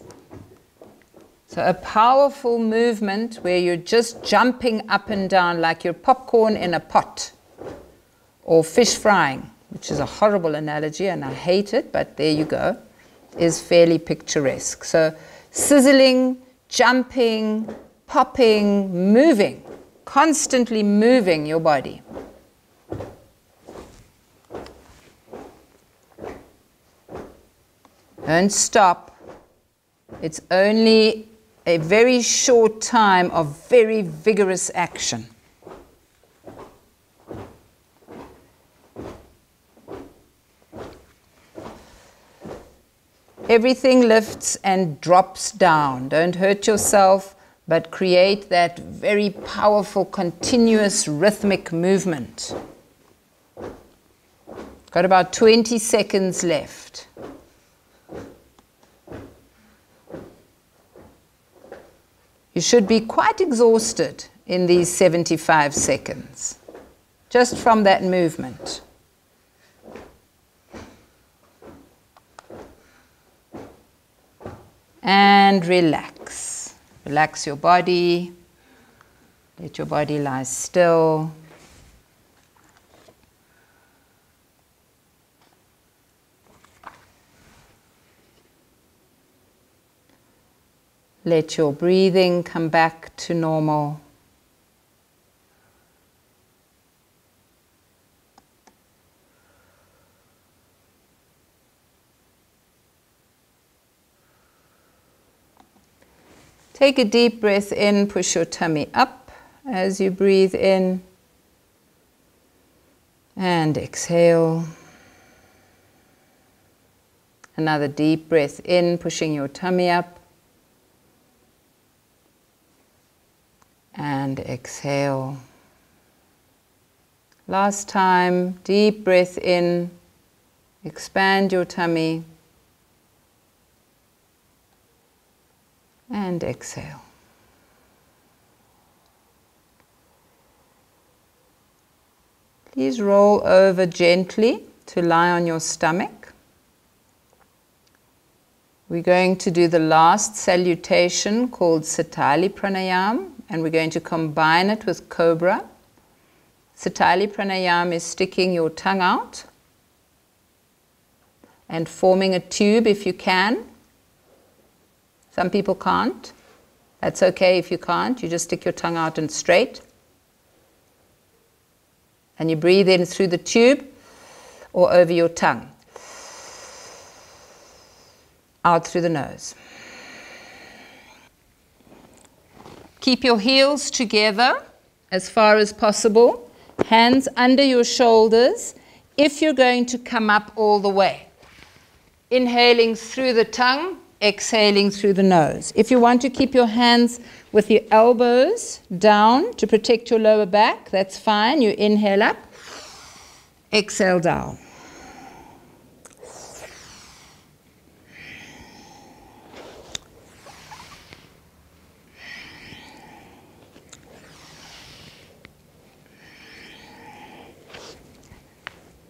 So a powerful movement where you're just jumping up and down like you're popcorn in a pot or fish frying, which is a horrible analogy and I hate it, but there you go, is fairly picturesque. So sizzling, jumping, popping, moving, constantly moving your body. Don't stop. It's only a very short time of very vigorous action. Everything lifts and drops down. Don't hurt yourself, but create that very powerful, continuous, rhythmic movement. Got about 20 seconds left. You should be quite exhausted in these 75 seconds, just from that movement. And relax. Relax your body. Let your body lie still. Let your breathing come back to normal. Take a deep breath in, push your tummy up as you breathe in. And exhale. Another deep breath in, pushing your tummy up. And exhale. Last time, deep breath in, expand your tummy, and exhale. Please roll over gently to lie on your stomach. We're going to do the last salutation called Satali Pranayam. And we're going to combine it with Cobra. Satali Pranayam is sticking your tongue out and forming a tube if you can. Some people can't. That's okay if you can't. You just stick your tongue out and straight. And you breathe in through the tube or over your tongue. Out through the nose. Keep your heels together as far as possible, hands under your shoulders if you're going to come up all the way. Inhaling through the tongue, exhaling through the nose. If you want to keep your hands with your elbows down to protect your lower back, that's fine. You inhale up, exhale down.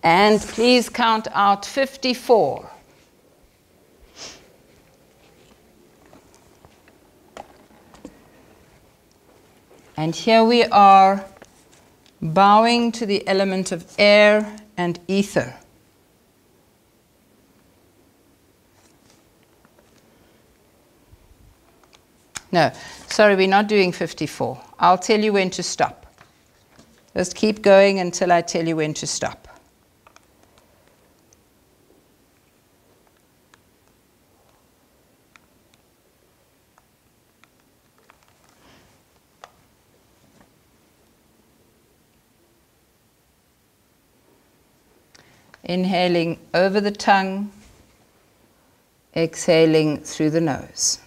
And please count out 54. And here we are bowing to the element of air and ether. No, sorry, we're not doing 54. I'll tell you when to stop. Just keep going until I tell you when to stop. Inhaling over the tongue, exhaling through the nose.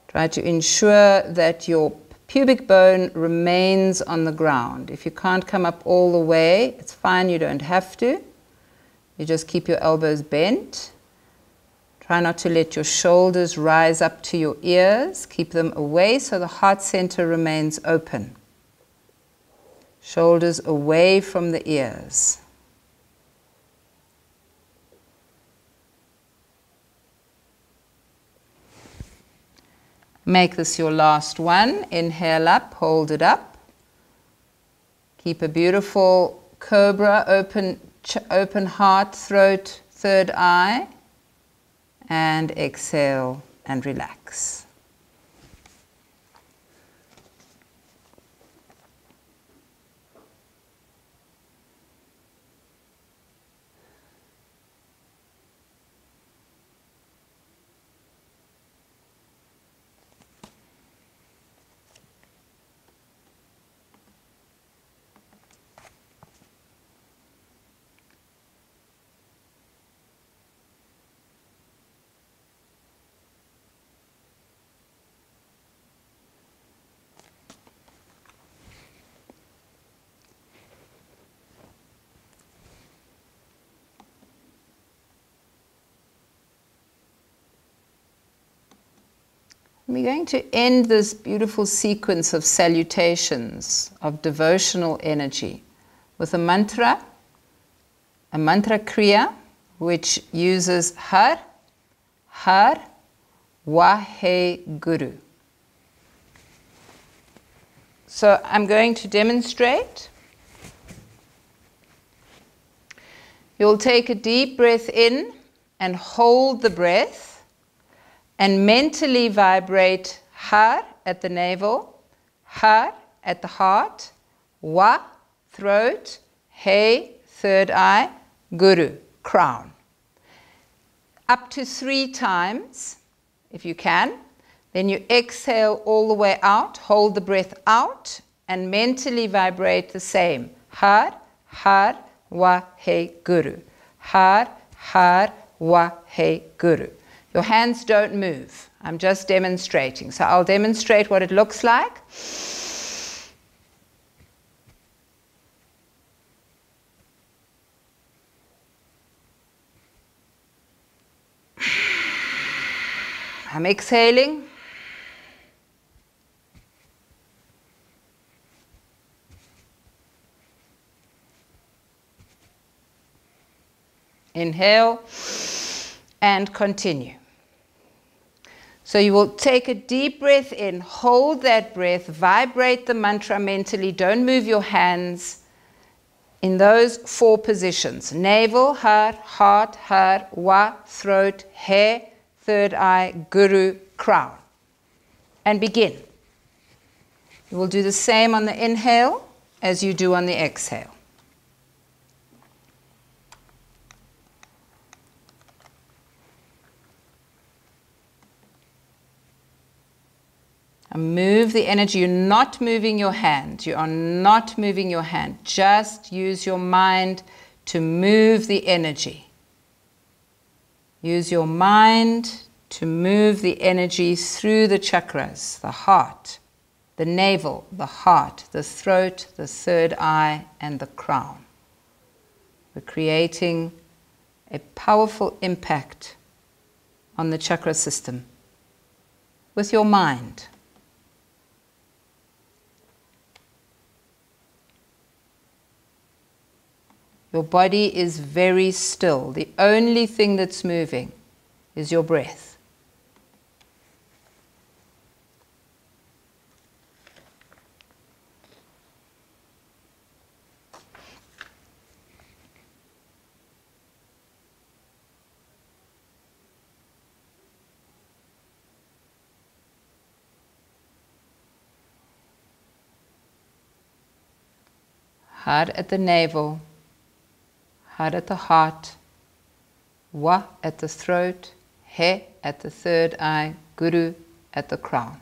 Try to ensure that your pubic bone remains on the ground. If you can't come up all the way, it's fine, you don't have to. You just keep your elbows bent. Try not to let your shoulders rise up to your ears. Keep them away so the heart center remains open. Shoulders away from the ears. Make this your last one. Inhale up, hold it up. Keep a beautiful cobra, open heart, throat, third eye. And exhale and relax. We're going to end this beautiful sequence of salutations, of devotional energy, with a mantra kriya, which uses Har, Har, Wahe Guru. So I'm going to demonstrate. You'll take a deep breath in and hold the breath. And mentally vibrate Har at the navel, Har at the heart, Wa, throat, He, third eye, Guru, crown. Up to 3 times, if you can. Then you exhale all the way out, hold the breath out, and mentally vibrate the same. Har, Har, Wa, He, Guru. Har, Har, Wa, He, Guru. Your hands don't move. I'm just demonstrating. So I'll demonstrate what it looks like. I'm exhaling. Inhale and continue. So you will take a deep breath in, hold that breath, vibrate the mantra mentally, don't move your hands in those 4 positions. Navel, Har, heart, Har, Wa, throat, He, third eye, Guru, crown. And begin. You will do the same on the inhale as you do on the exhale. And move the energy. You're not moving your hand. You are not moving your hand. Just use your mind to move the energy. Use your mind to move the energy through the chakras, the heart, the navel, the heart, the throat, the third eye, and the crown. We're creating a powerful impact on the chakra system with your mind. Your body is very still. The only thing that's moving is your breath. Hard at the navel. Har at the heart, Wa at the throat, He at the third eye, Guru at the crown.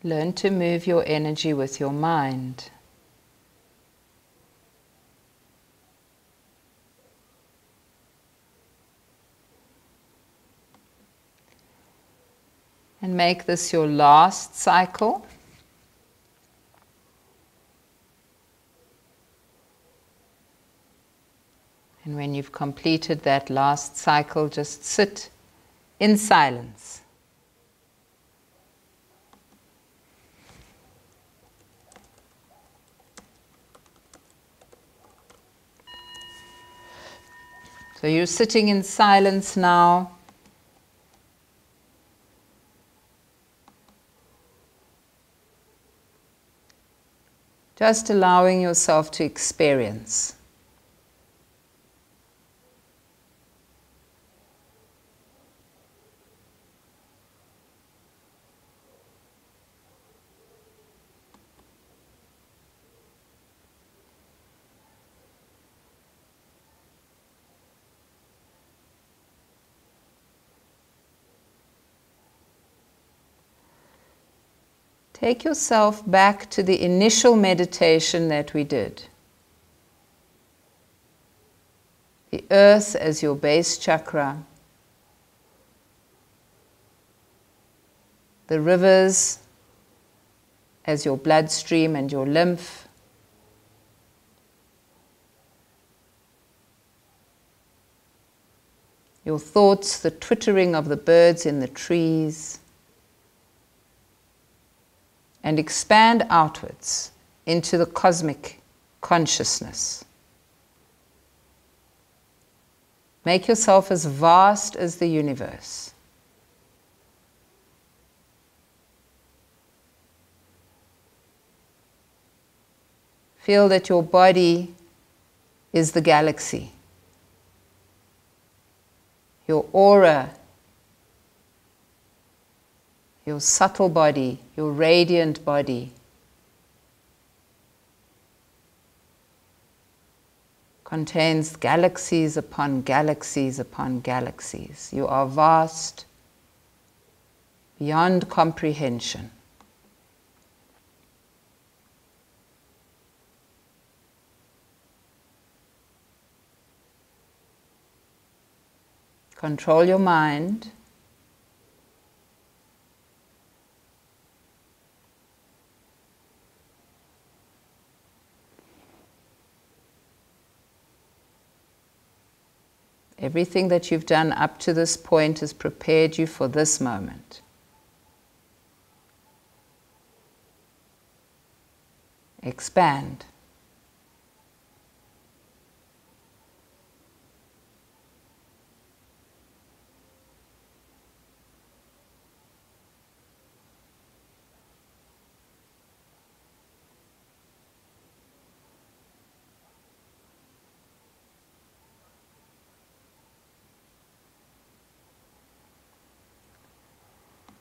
Learn to move your energy with your mind. And make this your last cycle. And when you've completed that last cycle, just sit in silence. So you're sitting in silence now. Just allowing yourself to experience. Take yourself back to the initial meditation that we did. The earth as your base chakra. The rivers as your bloodstream and your lymph. Your thoughts, the twittering of the birds in the trees. And expand outwards into the cosmic consciousness. Make yourself as vast as the universe. Feel that your body is the galaxy. Your aura, your subtle body, your radiant body, contains galaxies upon galaxies upon galaxies. You are vast, beyond comprehension. Control your mind. Everything that you've done up to this point has prepared you for this moment. Expand.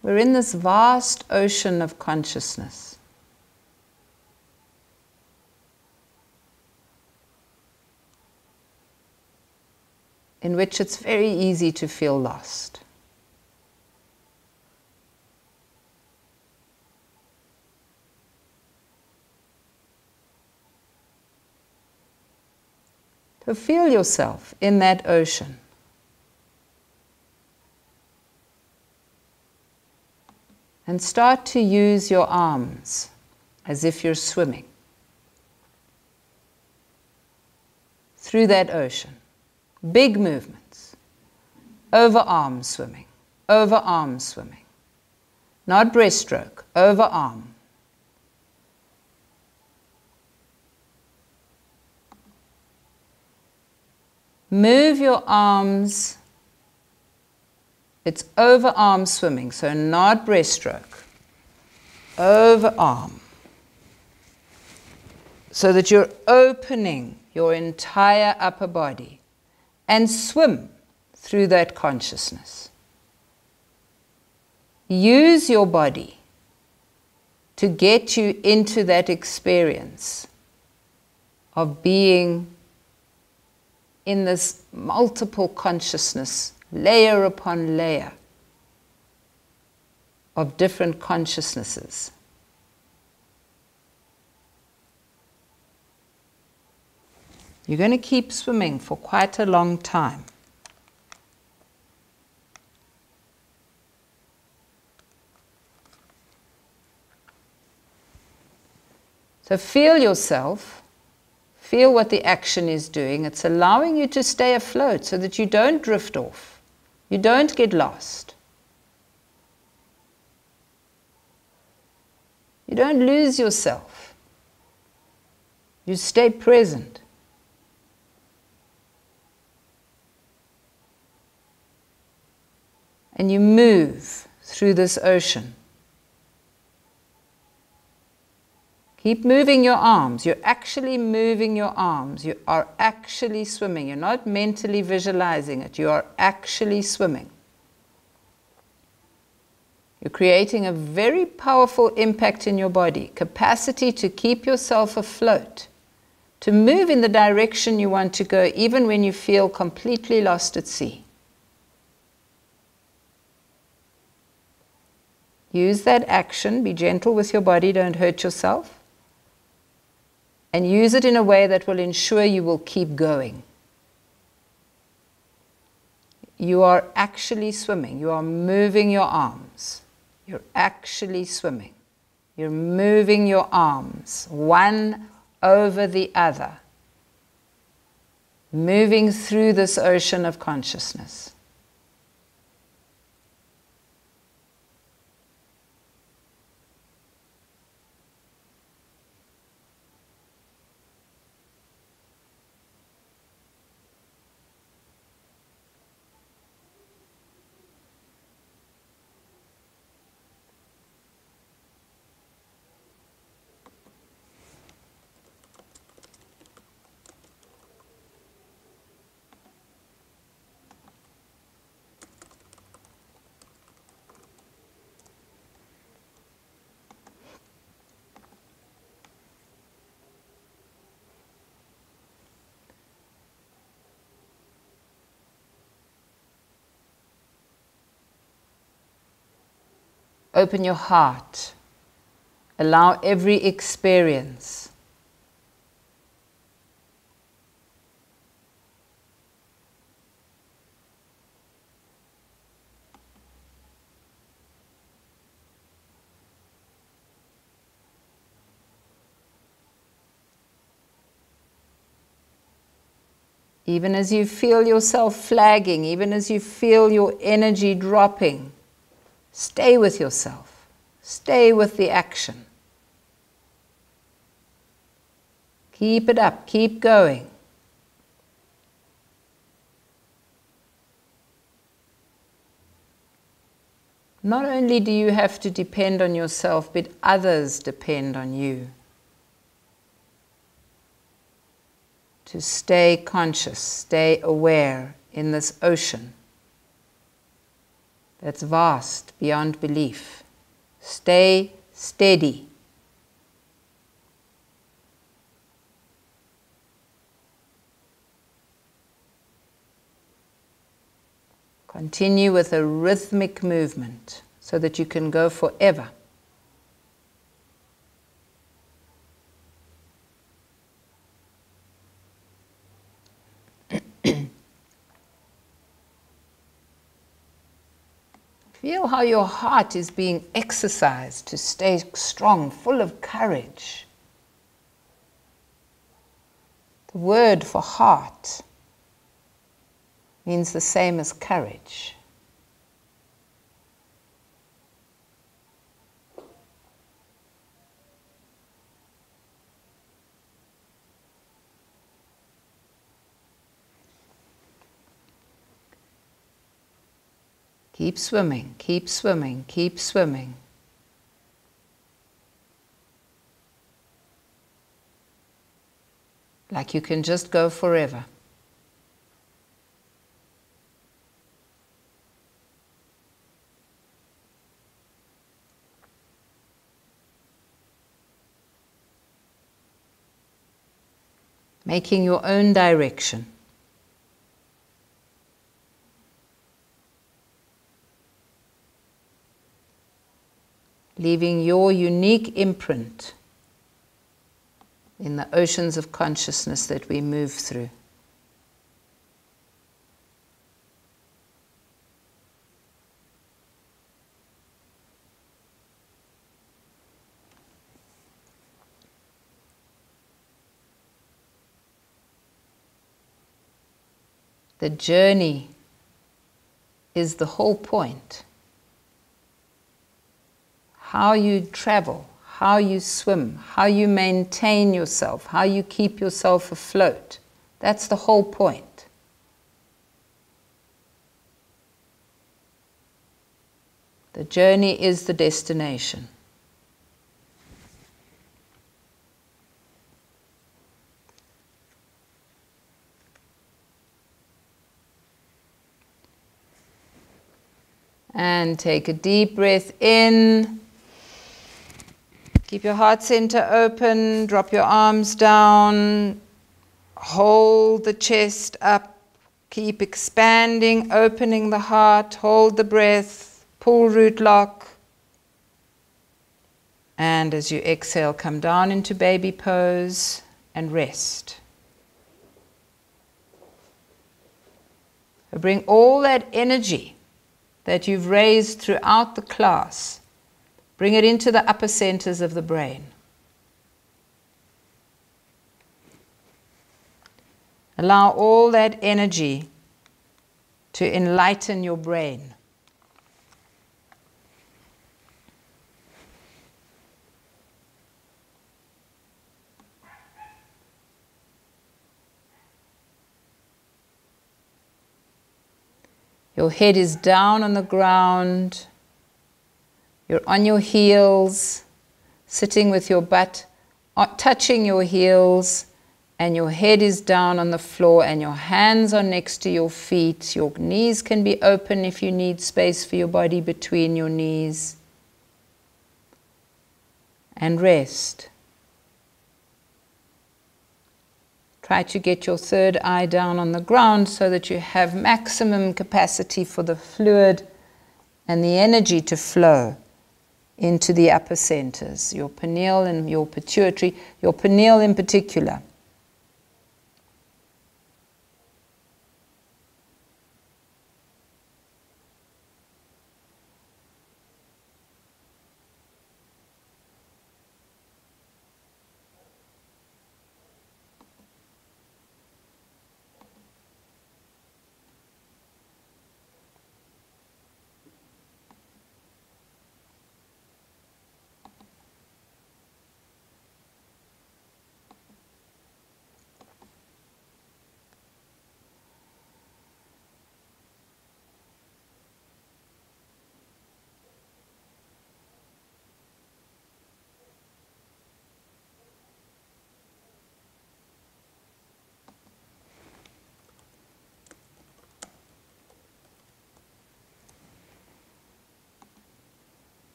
We're in this vast ocean of consciousness. In which it's very easy to feel lost. So feel yourself in that ocean. And start to use your arms as if you're swimming through that ocean. Big movements. Overarm swimming. Overarm swimming. Not breaststroke. Overarm. Move your arms. It's overarm swimming, so not breaststroke. Overarm. So that you're opening your entire upper body and swim through that consciousness. Use your body to get you into that experience of being in this multiple consciousness, layer upon layer of different consciousnesses You're going to keep swimming for quite a long time. So feel yourself, feel what the action is doing. It's allowing you to stay afloat so that you don't drift off, you don't get lost. You don't lose yourself. You stay present. And you move through this ocean. Keep moving your arms. You're actually moving your arms. You are actually swimming. You're not mentally visualizing it. You are actually swimming. You're creating a very powerful impact in your body. Capacity to keep yourself afloat. To move in the direction you want to go, even when you feel completely lost at sea. Use that action. Be gentle with your body. Don't hurt yourself. And use it in a way that will ensure you will keep going. You are actually swimming. You are moving your arms. You're actually swimming. You're moving your arms, one over the other. Moving through this ocean of consciousness. Open your heart. Allow every experience. Even as you feel yourself flagging, even as you feel your energy dropping, stay with yourself. Stay with the action. Keep it up. Keep going. Not only do you have to depend on yourself, but others depend on you. To stay conscious, stay aware in this ocean that's vast beyond belief. Stay steady. Continue with a rhythmic movement so that you can go forever. Feel how your heart is being exercised to stay strong, full of courage. The word for heart means the same as courage. Keep swimming, keep swimming, keep swimming. Like you can just go forever. Making your own direction. Leaving your unique imprint in the oceans of consciousness that we move through. The journey is the whole point. How you travel, how you swim, how you maintain yourself, how you keep yourself afloat. That's the whole point. The journey is the destination. And take a deep breath in. Keep your heart center open. Drop your arms down. Hold the chest up. Keep expanding, opening the heart. Hold the breath. Pull root lock. And as you exhale, come down into baby pose and rest. Bring all that energy that you've raised throughout the class, bring it into the upper centers of the brain. Allow all that energy to enlighten your brain. Your head is down on the ground. You're on your heels, sitting with your butt touching your heels, and your head is down on the floor, and your hands are next to your feet. Your knees can be open if you need space for your body between your knees. And rest. Try to get your third eye down on the ground so that you have maximum capacity for the fluid and the energy to flow into the upper centers, your pineal and your pituitary, your pineal in particular.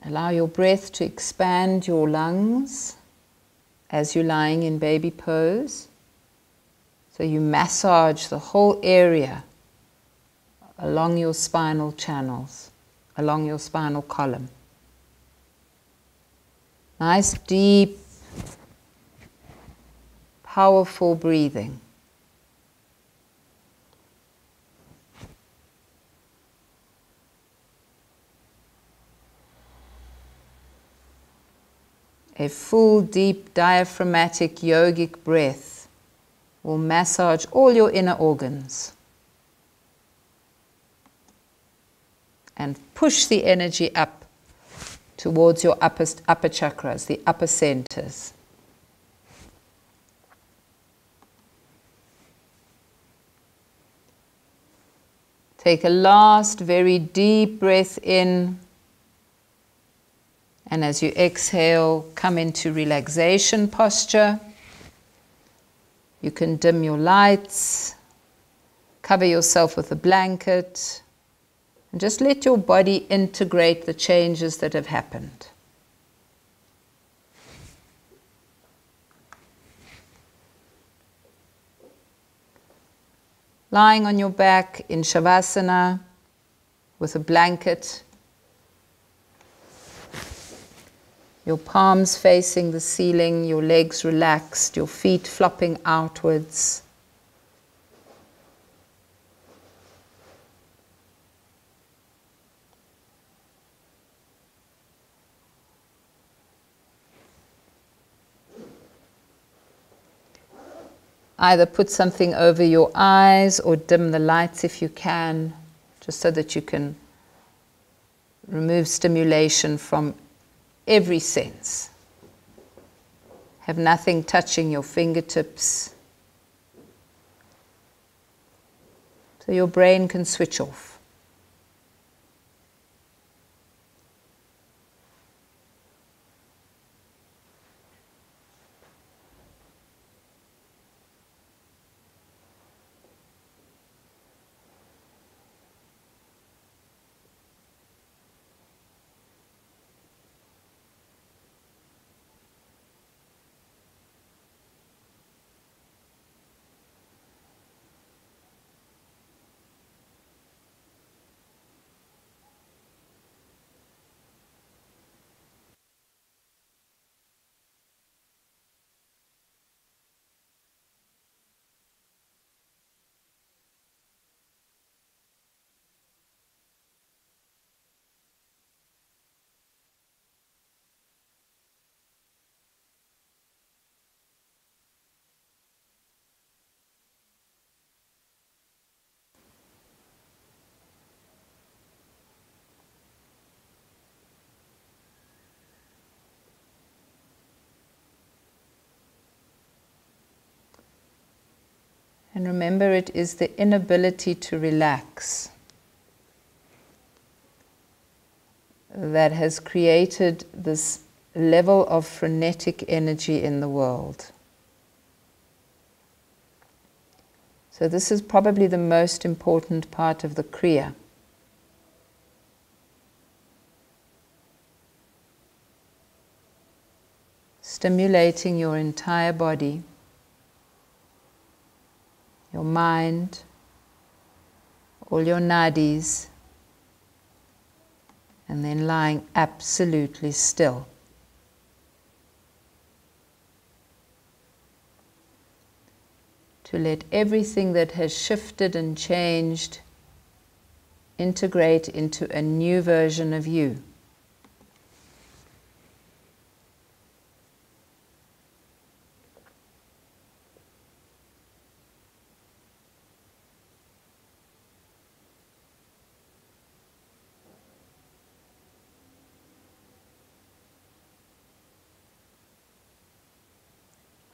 Allow your breath to expand your lungs as you're lying in baby pose. So you massage the whole area along your spinal channels, along your spinal column. Nice, deep, powerful breathing. A full, deep, diaphragmatic, yogic breath will massage all your inner organs and push the energy up towards your upper chakras, the upper centers. Take a last very deep breath in. And as you exhale, come into relaxation posture. You can dim your lights, cover yourself with a blanket, and just let your body integrate the changes that have happened. Lying on your back in Shavasana with a blanket, your palms facing the ceiling, your legs relaxed, your feet flopping outwards. Either put something over your eyes or dim the lights if you can, just so that you can remove stimulation from every sense. Have nothing touching your fingertips, so your brain can switch off. And remember, it is the inability to relax that has created this level of frenetic energy in the world. So this is probably the most important part of the Kriya. Stimulating your entire body, your mind, all your nadis, and then lying absolutely still. To let everything that has shifted and changed integrate into a new version of you.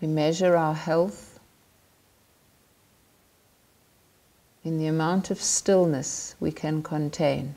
We measure our health in the amount of stillness we can contain.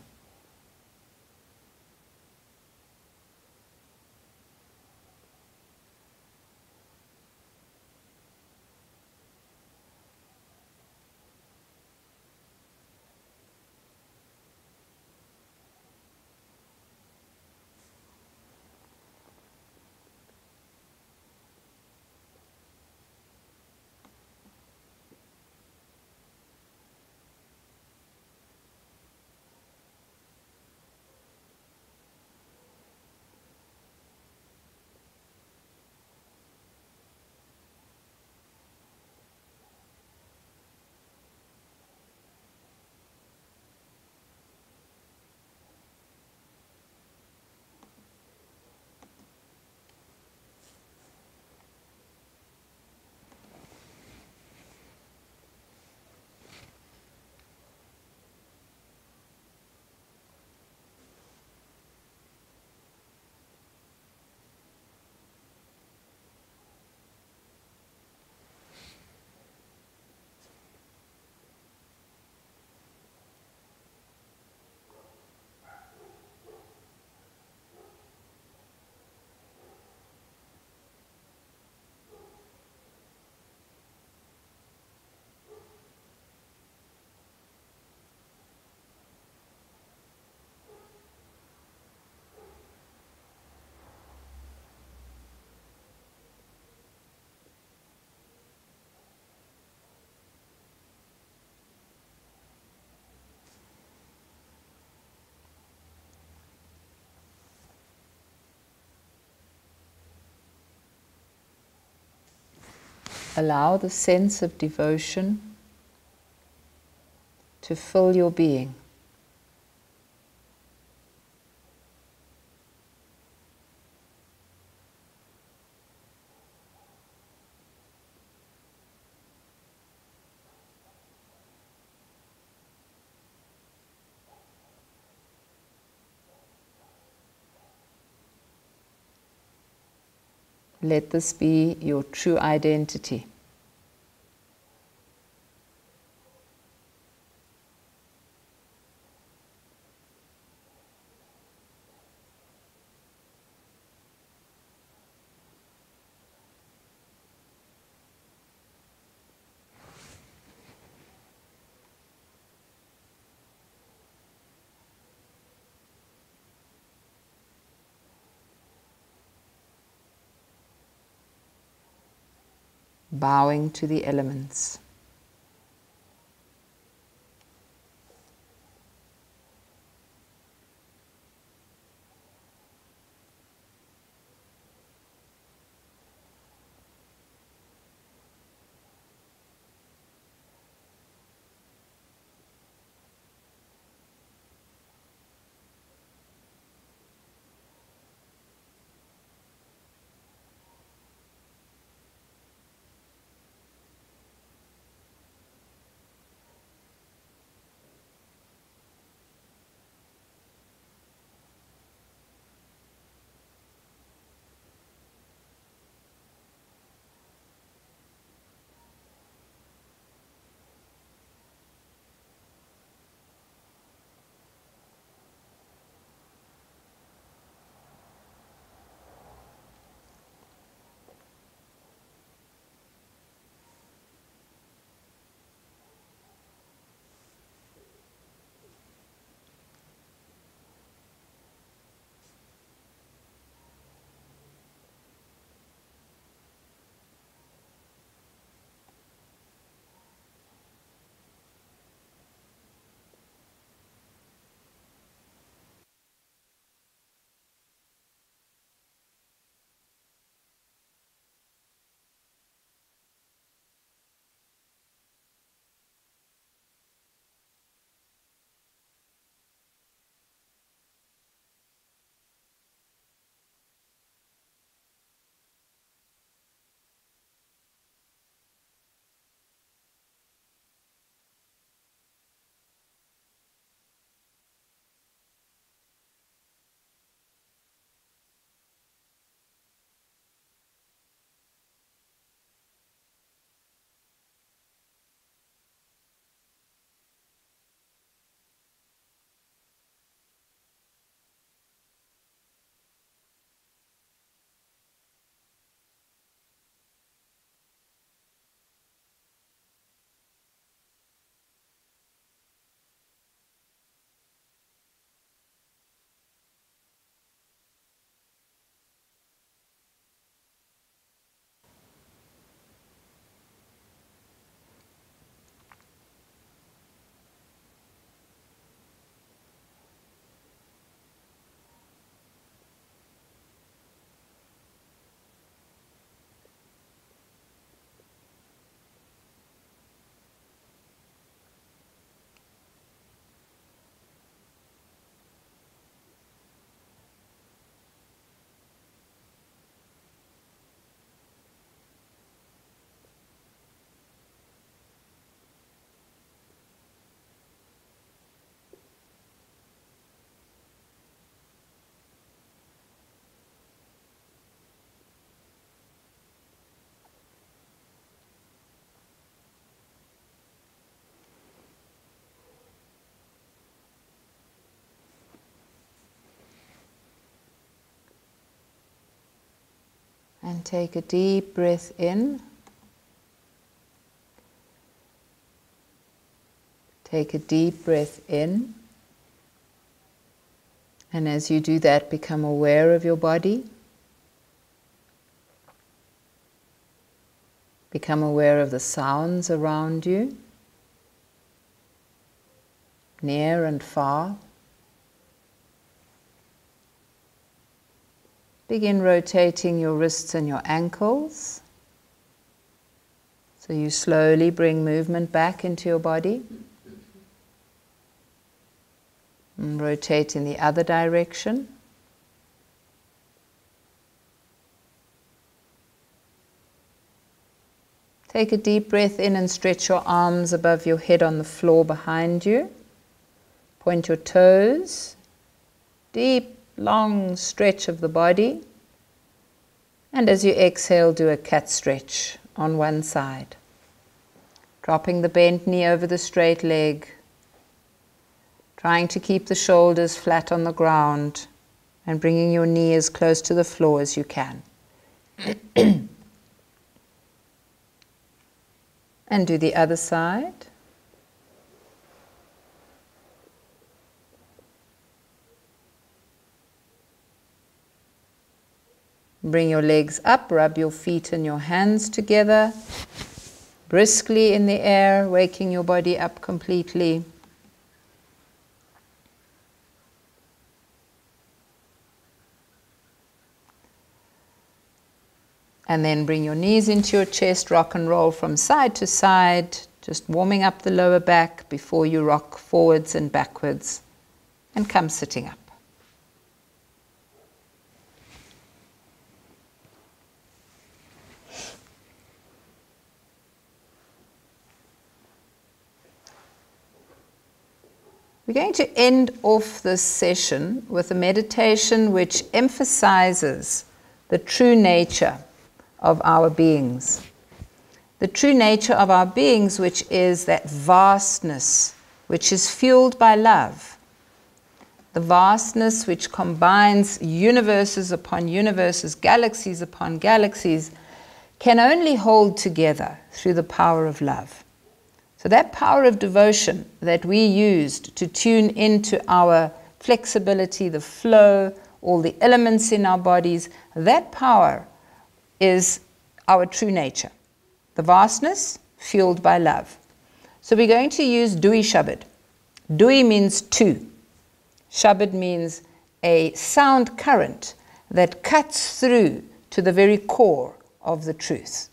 Allow the sense of devotion to fill your being. Let this be your true identity. Bowing to the elements. And take a deep breath in. Take a deep breath in. And as you do that, become aware of your body. Become aware of the sounds around you, near and far. Begin rotating your wrists and your ankles. So you slowly bring movement back into your body. And rotate in the other direction. Take a deep breath in and stretch your arms above your head on the floor behind you. Point your toes. Deep, long stretch of the body. And as you exhale, do a cat stretch on one side. Dropping the bent knee over the straight leg. Trying to keep the shoulders flat on the ground and bringing your knee as close to the floor as you can. And do the other side. Bring your legs up, rub your feet and your hands together, briskly in the air, waking your body up completely. And then bring your knees into your chest, rock and roll from side to side, just warming up the lower back before you rock forwards and backwards, and come sitting up. We're going to end off this session with a meditation which emphasizes the true nature of our beings. The true nature of our beings, which is that vastness, which is fueled by love. The vastness which combines universes upon universes, galaxies upon galaxies, can only hold together through the power of love. So that power of devotion that we used to tune into our flexibility, the flow, all the elements in our bodies, that power is our true nature. The vastness fueled by love. So we're going to use Dui Shabad. Dui means two. Shabad means a sound current that cuts through to the very core of the truth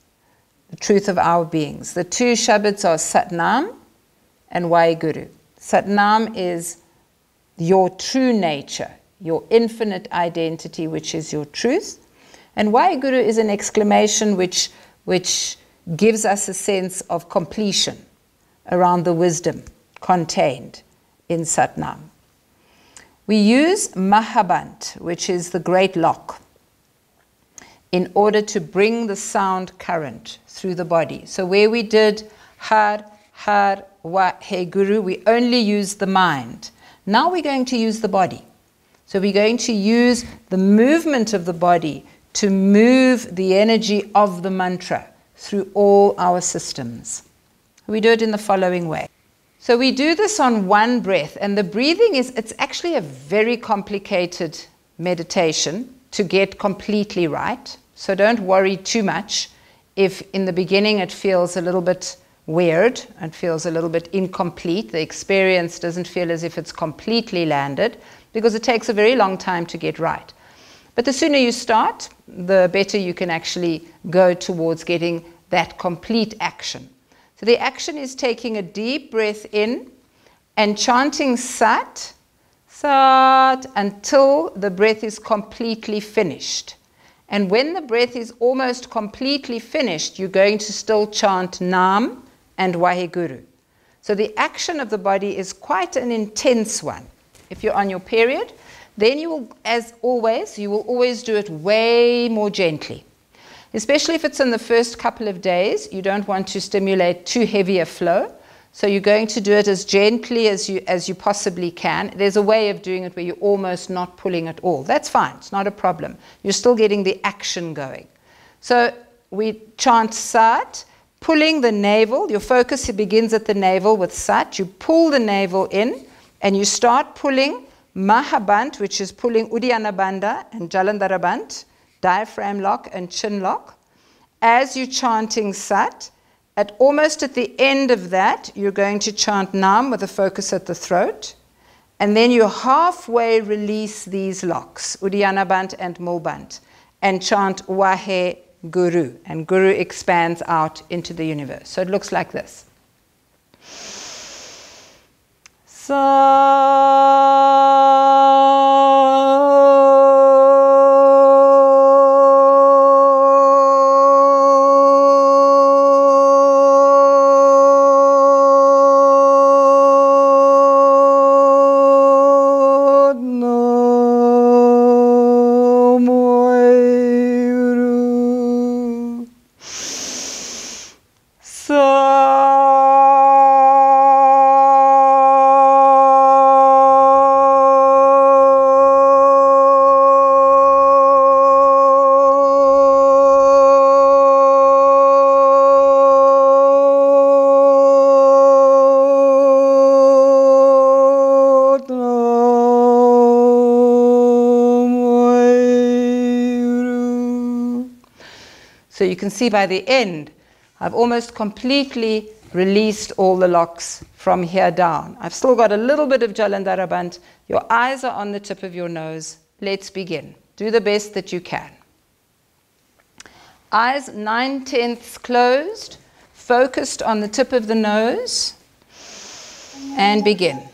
of our beings. The two Shabads are Satnam and Waheguru. Satnam is your true nature, your infinite identity, which is your truth. And Waheguru is an exclamation which gives us a sense of completion around the wisdom contained in Satnam. We use Mahabant, which is the great lock, in order to bring the sound current through the body. So where we did Har, Waheguru, we only used the mind. Now we're going to use the body. So we're going to use the movement of the body to move the energy of the mantra through all our systems. We do it in the following way. So we do this on one breath, and the breathing it's actually a very complicated meditation to get completely right. So don't worry too much if in the beginning it feels a little bit weird and feels a little bit incomplete. The experience doesn't feel as if it's completely landed, because it takes a very long time to get right. But the sooner you start, the better you can actually go towards getting that complete action. So the action is taking a deep breath in and chanting Sat, Sat, until the breath is completely finished. And when the breath is almost completely finished, you're going to still chant Nam and Waheguru. So the action of the body is quite an intense one. If you're on your period, then you will, as always, you will always do it way more gently. Especially if it's in the first couple of days, you don't want to stimulate too heavy a flow. So you're going to do it as gently as you possibly can. There's a way of doing it where you're almost not pulling at all. That's fine, it's not a problem. You're still getting the action going. So we chant Sat, pulling the navel. Your focus begins at the navel with Sat. You pull the navel in and you start pulling Mahabant, which is pulling Uddiyana Bandha and Jalandhara Bandha, diaphragm lock and chin lock. As you're chanting Sat, almost at the end of that, you're going to chant Nam with a focus at the throat. And then you halfway release these locks, Uddiyana Bandha and Mul Bandha, and chant Waheguru. Guru, and Guru expands out into the universe. So it looks like this. So you can see by the end, I've almost completely released all the locks from here down. I've still got a little bit of Jalandharabant. Your eyes are on the tip of your nose. Let's begin. Do the best that you can. Eyes 9/10 closed, focused on the tip of the nose, and begin.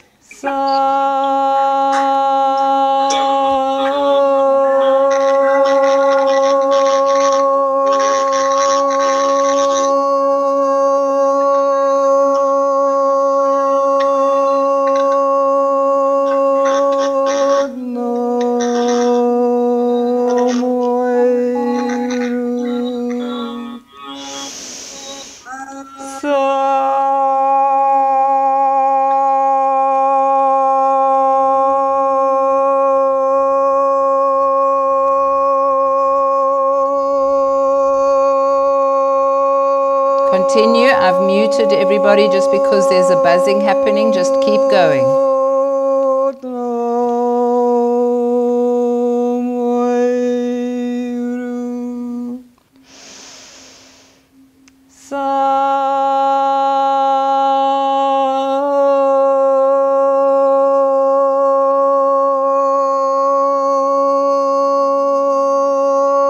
Continue. I've muted everybody just because there's a buzzing happening. Just keep going.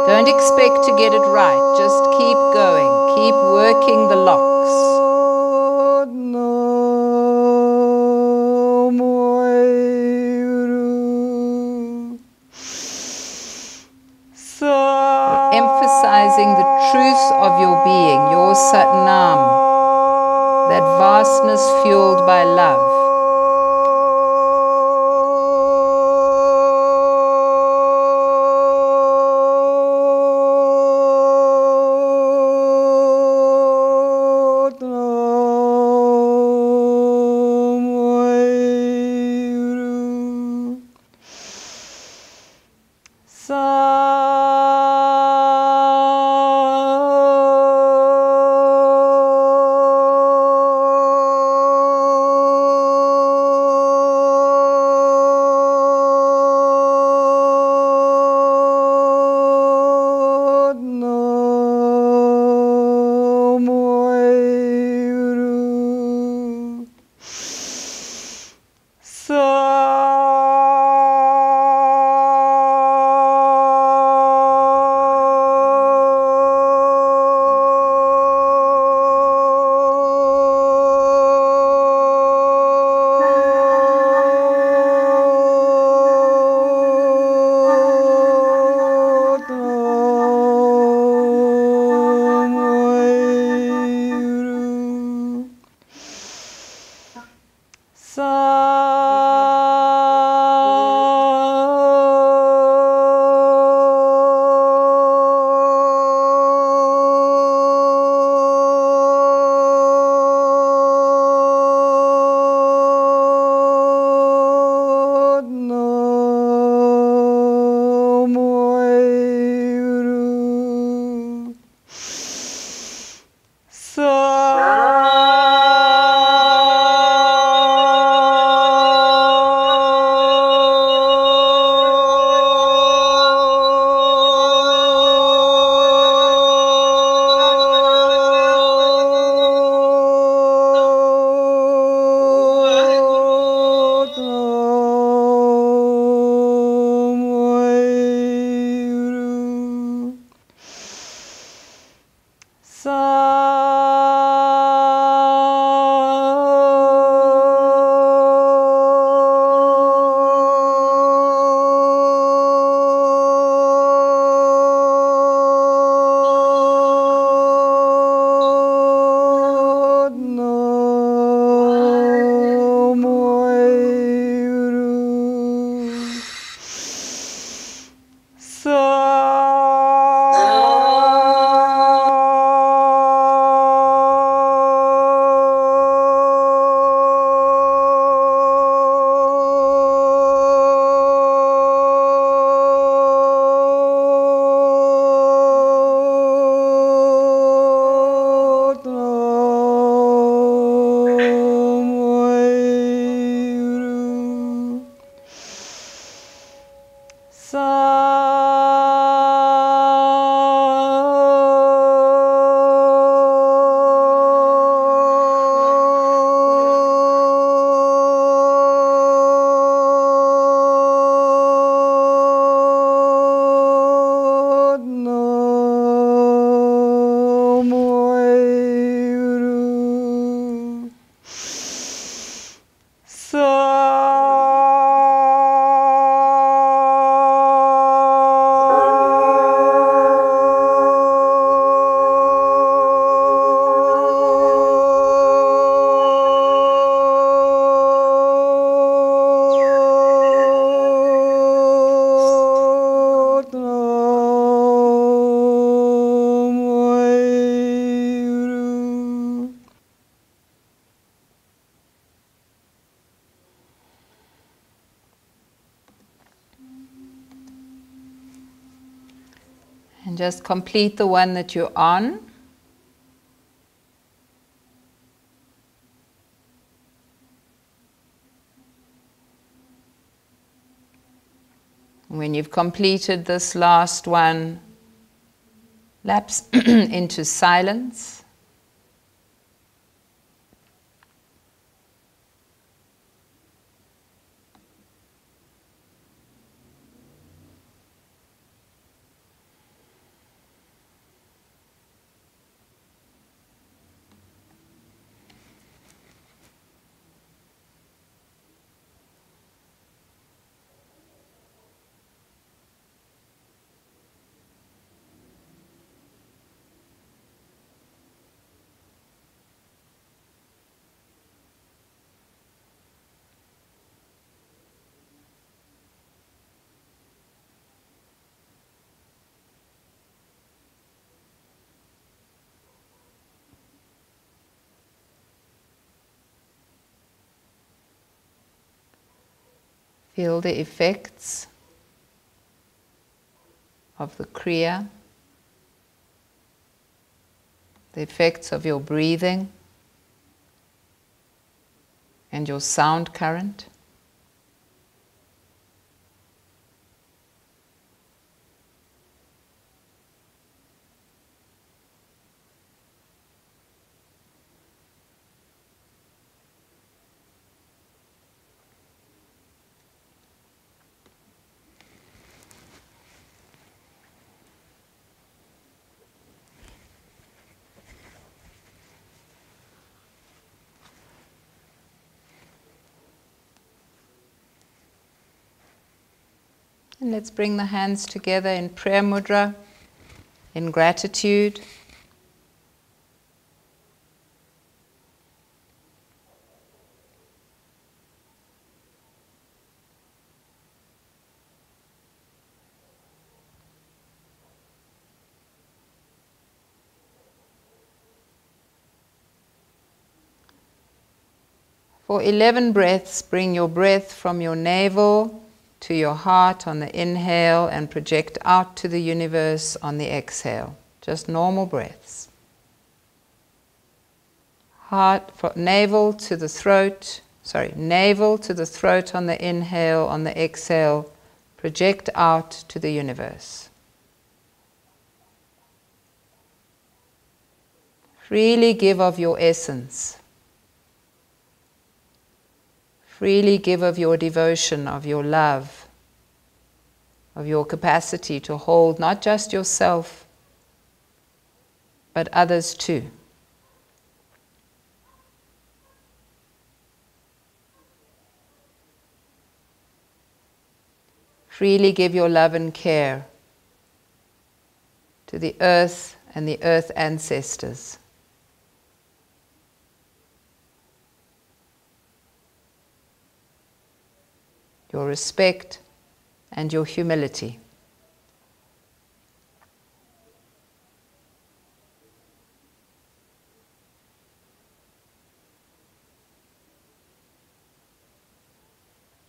Don't expect to get it right. Just keep going. Keep working the locks. You're emphasizing the truth of your being, your Satnam, that vastness fueled by love. And just complete the one that you're on. When you've completed this last one, lapse into silence. Feel the effects of the Kriya, the effects of your breathing and your sound current. And let's bring the hands together in prayer mudra, in gratitude. For 11 breaths, bring your breath from your navel to your heart on the inhale and project out to the universe on the exhale. Just normal breaths. Navel to the throat on the inhale, on the exhale, project out to the universe. Freely give of your essence. Freely give of your devotion, of your love, of your capacity to hold not just yourself, but others too. Freely give your love and care to the earth and the earth ancestors. Your respect and your humility.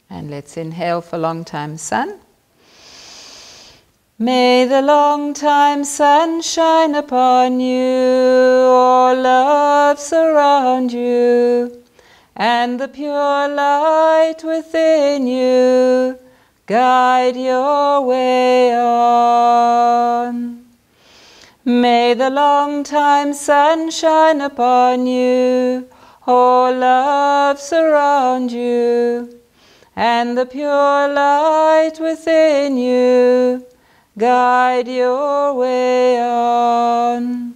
And let's inhale for long time sun. May the long time sun shine upon you, all love surround you, and the pure light within you guide your way on. May the long time sun shine upon you, all love surround you, and the pure light within you guide your way on.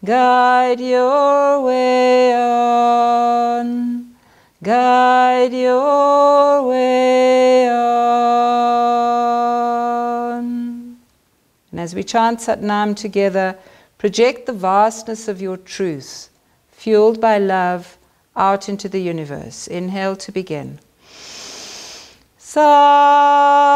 Guide your way on. Guide your way on. And as we chant Satnam together, project the vastness of your truth, fueled by love, out into the universe. Inhale to begin. Satnam.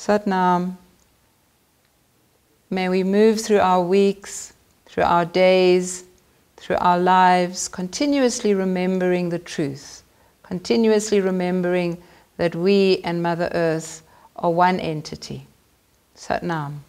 Sat Nam. May we move through our weeks, through our days, through our lives, continuously remembering the truth, continuously remembering that we and Mother Earth are one entity. Sat Nam.